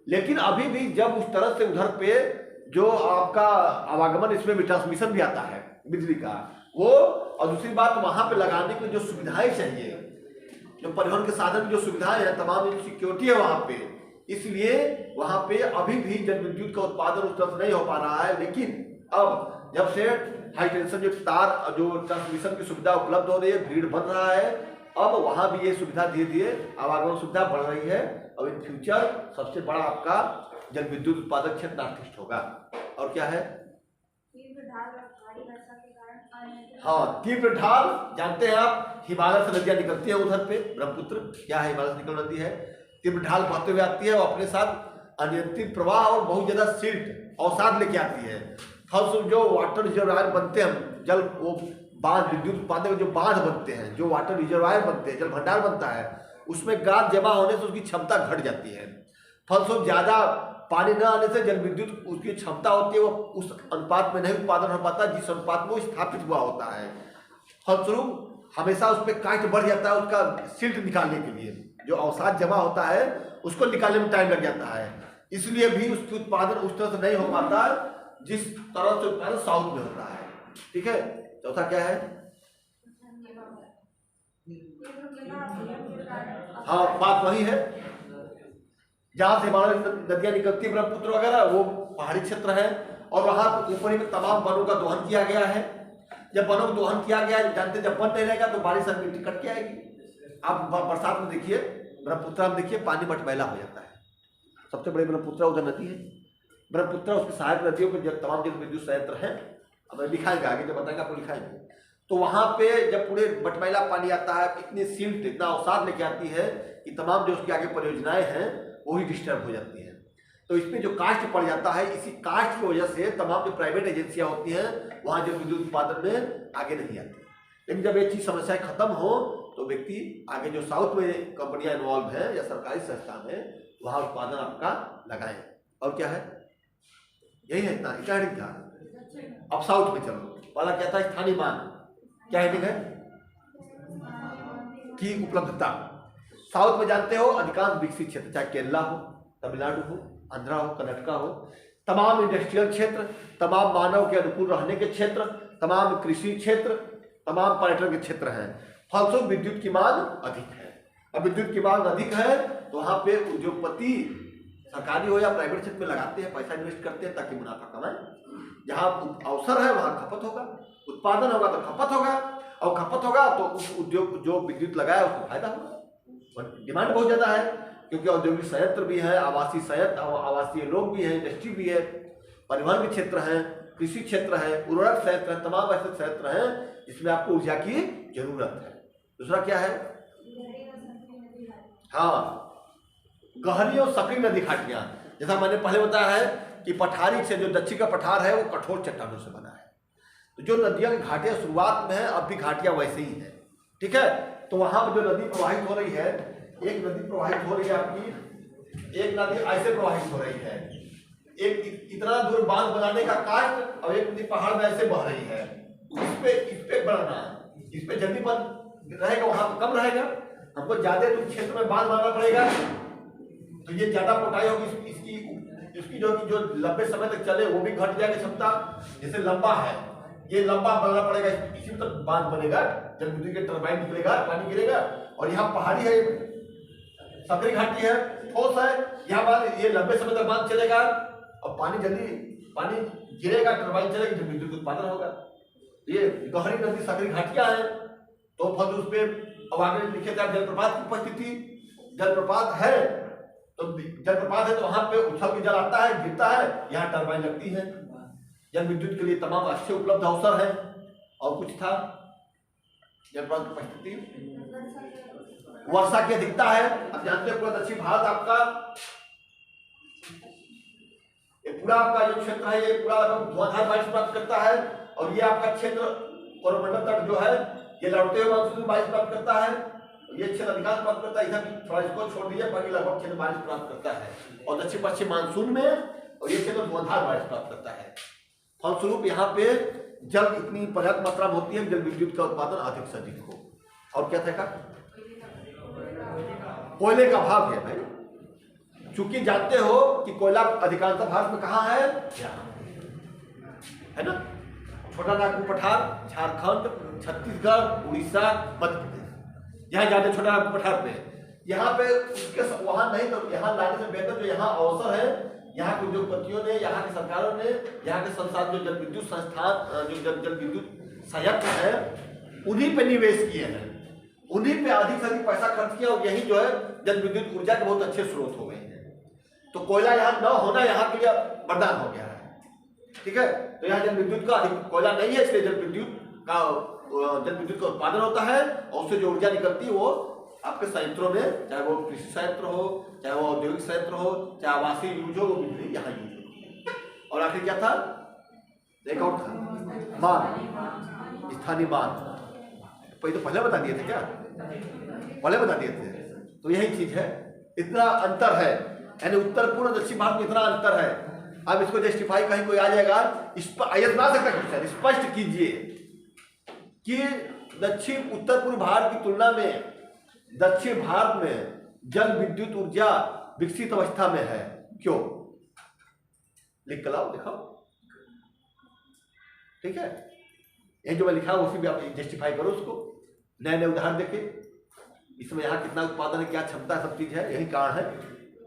लेकिन अभी भी जब उस तरह से उधर पे जो आपका आवागमन, इसमें भी ट्रांसमिशन भी आता है बिजली का, वो, और दूसरी बात वहां पे लगाने की जो सुविधाएं चाहिए, जो परिवहन के साधन की जो सुविधाएं हैं, तमाम सिक्योरिटी है वहां पे, इसलिए वहां पे अभी भी जल विद्युत का उत्पादन उस तरह से नहीं हो पा रहा है। लेकिन अब जब से हाई टेंशन जो तार, जो ट्रांसमिशन की सुविधा उपलब्ध हो रही है, ग्रिड बन रहा है, अब वहां भी ये सुविधा धीरे धीरे आवागमन सुविधा बढ़ रही है। अब इन फ्यूचर सबसे बड़ा आपका जल विद्युत उत्पादक क्षेत्र नॉर्थ ईस्ट होगा। और क्या है? हाँ, तीव्र ढाल। जानते हैं आप, हिमालय से नदियां निकलती है उधर पे, ब्रह्मपुत्र क्या है, हिमालय से निकल नदी है, तीव्र ढाल बहते हुए आती है, वो अपने साथ अनियंत्रित प्रवाह और बहुत ज्यादा सिल्ट अवसाद लेके आती है। फलस्वरूप जो वाटर रिजर्वायर बनते हैं, जल वो बांध, विद्युत उत्पादन के जो बांध बनते हैं, जो वाटर रिजर्वायर बनते हैं, जल भंडार बनता है, उसमें गाद जमा होने से उसकी क्षमता घट जाती है। फलस्वरूप ज्यादा पानी न आने से जल विद्युत उसकी क्षमता होती है, वो उस अनुपात में नहीं उत्पादन हो पाता जिस अनुपात में वो स्थापित हुआ होता है। फलस्वरूप हमेशा उस पर काट बढ़ जाता है, उसका सिल्ट निकालने के लिए जो अवसाद जमा होता है उसको निकालने में टाइम लग जाता है। इसलिए भी उसकी उत्पादन उस तरह से नहीं हो पाता जिस तरह से उत्पादन साउथ में होता है। ठीक है, चौथा क्या है? हाँ, बात वही है जहां से हिमालय नदियां निकलती, ब्रह्मपुत्र वगैरह, वो पहाड़ी क्षेत्र है और वहां ऊपरी में तमाम वनों का दोहन किया गया है। जब वनों का दोहन किया गया, जानते जब वन नहीं रहेगा तो बारिश और मिट्टी कट के आएगी। आप बरसात में देखिए, ब्रह्मपुत्र में देखिए, पानी मटमैला हो जाता है। सबसे बड़ी ब्रह्मपुत्र उधर नदी है, ब्रह्मपुत्र उसकी सहायक नदियों पर जब तमाम जल विद्युत संयंत्र हैं, अब लिखाएंगे आगे जब बताएंगे आपको लिखाएंगे। तो वहां पे जब पूरे मटमैला पानी आता है, इतनी सिल्ट, इतना अवसाद लेके आती है कि तमाम जो उसकी आगे परियोजनाएं हैं वो ही डिस्टर्ब हो जाती हैं। तो इसमें जो कास्ट पड़ जाता है, इसी कास्ट की वजह से तमाम जो प्राइवेट एजेंसियां होती हैं वहां जल विद्युत उत्पादन में आगे नहीं आती। लेकिन जब ये चीज समस्याएं खत्म हो तो व्यक्ति आगे जो साउथ में कंपनियां इन्वॉल्व हैं या सरकारी संस्था में, वहां उत्पादन आपका लगाएं। और क्या है, यही है, इतना इकाइडिंग था। अब साउथ में चलो, वाला क्या था? स्थानीय मांग। क्या हेडिंग है? की उपलब्धता। साउथ में जानते हो अधिकांश विकसित क्षेत्र, चाहे केरला हो, तमिलनाडु हो, आंध्रा हो, कर्नाटका हो, तमाम इंडस्ट्रियल क्षेत्र, तमाम मानव के अनुकूल रहने के क्षेत्र, तमाम कृषि क्षेत्र, तमाम पर्यटन के क्षेत्र हैं। फलस्वरूप विद्युत की मांग अधिक है। अब विद्युत की मांग अधिक है तो वहां पे उद्योगपति सरकारी हो या प्राइवेट क्षेत्र में लगाते हैं, पैसा इन्वेस्ट करते हैं ताकि मुनाफा कमाएं। जहां अवसर है वहां खपत होगा, उत्पादन होगा तो खपत होगा, और खपत होगा तो उस उद्योग जो विद्युत लगाया उसको फायदा होगा। डिमांड बहुत ज्यादा है क्योंकि औद्योगिक संयंत्र भी है, आवासीय संयंत्र, आवासीय लोग भी हैं, इंडस्ट्री भी है, परिवहन के क्षेत्र हैं, कृषि क्षेत्र है, उर्वरक संयंत्र है, तमाम ऐसे संयंत्र हैं जिसमें आपको ऊर्जा की जरूरत है। दूसरा क्या है? हाँ, गहरी और सकरी नदी घाटियां। जैसा मैंने पहले बताया है कि पठारी से जो दक्षिण का पठार है वो कठोर चट्टानों से बना है। तो जो नदियां की घाटियां शुरुआत में है, अब भी घाटियां वैसे ही हैं। ठीक है, तो वहां पर जो नदी प्रवाहित हो रही है, एक नदी प्रवाहित हो रही है आपकी, एक नदी ऐसे प्रवाहित हो रही है, एक इतना दूर बांध बनाने का कास्ट, और एक नदी पहाड़ में ऐसे बह रही है। इस पे बढ़ना, इस पे जल्दी बंद रहेगा, वहां पर कम रहेगा। हमको ज्यादा दूर क्षेत्र में बांध बनाना पड़ेगा तो ये ज्यादा पोटाई होगी, इसकी जो लंबे समय तक चले वो भी घट जाएगी क्षमता। जैसे लंबा है, ये लंबा बनाना पड़ेगा, इसी तक बांध बनेगा, जब बिजली के टरबाइन निकलेगा, पानी गिरेगा। और यहाँ पहाड़ी है, सकरी घाटी है, ठोस है, यहाँ बांध, ये लंबे समय तक बांध चलेगा और पानी गिरेगा, टरबाइन चलेगी, जब विद्युत उत्पादन होगा। ये गहरी नदी सकरी घाटियां हैं। तो फल उस पर अब आगे लिखे थे जलप्रपात की उपस्थिति। जलप्रपात है तो वहां पे उछल के जल आता है, गिरता है, यहाँ टरबाइन लगती है। जल विद्युत के लिए तमाम अच्छे उपलब्ध अवसर है। और कुछ था जलप्रपात की उपस्थिति, वर्षा की अधिकता है। अब जानते हो पूरा दक्षिण भारत आपका, ये पूरा आपका जो क्षेत्र है, ये पूरा धुआंधार बारिश प्राप्त करता है। और ये आपका क्षेत्र कोरोमंडल तट जो है, ये लौटते हुए मानसून बारिश प्राप्त करता है। ये क्षेत्र अधिकांश प्राप्त करता है, इधर थोड़ा इसको छोड़ दीजिए, बाकी लगभग क्षेत्र बारिश प्राप्त करता है। और दक्षिण पश्चिम मानसून में, और ये क्षेत्र धुआंधार बारिश प्राप्त करता है। फलस्वरूप यहाँ पे जल इतनी पर्याप्त मात्रा में होती है, जल विद्युत का उत्पादन अधिक से अधिक हो। और क्या था? कोयले का अभाव है भाई, चूंकि जानते हो कि कोयला अधिकांशतः भारत में कहाँ है? यहाँ है ना। छोटा नागपुर पठार, झारखंड, छत्तीसगढ़, उड़ीसा, मध्य प्रदेश, यहाँ ज्यादा छोटा नागपुर पठार पे। यहाँ पे उसके वहां नहीं, तो यहाँ लाने से बेहतर जो यहाँ अवसर है, यहाँ के उद्योगपतियों ने, यहाँ की सरकारों ने, यहाँ के संस्थान जो जल विद्युत संस्थान, जो जल विद्युत संयंत्र है, उन्हीं पे निवेश किए हैं, उन्हीं पे अधिक से अधिक पैसा खर्च किया। और यही जो है जल विद्युत ऊर्जा के बहुत अच्छे स्रोत हो गए हैं। तो कोयला यहाँ न होना यहाँ के लिए वरदान हो गया है। ठीक है, तो यहाँ जल विद्युत का अधिक कोयला नहीं है, इसलिए जल विद्युत का उत्पादन होता है। और उससे जो ऊर्जा निकलती है वो आपके संयंत्रों में, चाहे वो कृषि संयंत्र हो, चाहे वो औद्योगिक संयंत्र हो, चाहे आवासीय यूज हो, वो बिजली यहाँ यूज होती है। और आखिर क्या था? एक और था मांग, स्थानीय मांग। पहले बता दिए थे क्या? पहले बता दिए थे। तो यही चीज है, इतना अंतर है, यानी उत्तर पूर्व दक्षिण भारत में इतना अंतर है। अब इसको जस्टिफाई कहीं कोई आ जाएगा, बना सकता क्वेश्चन, स्पष्ट कीजिए कि दक्षिण उत्तर पूर्व भारत की तुलना में दक्षिण भारत में जल विद्युत ऊर्जा विकसित अवस्था में है। क्यों? लिख के लाओ, दिखाओ, ठीक है। ये जो मैं लिखा हूँ उसी में आप जस्टिफाई करो उसको, नए नए उदाहरण देखे, इसमें यहाँ कितना उत्पादन है, क्या क्षमता, सब चीज है, यही कारण है।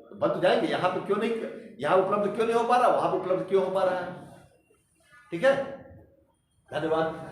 तो बन तो जाएंगे, यहाँ पे क्यों नहीं, यहाँ उपलब्ध क्यों नहीं हो पा रहा, वहां पे उपलब्ध क्यों हो पा रहा है, ठीक है। धन्यवाद।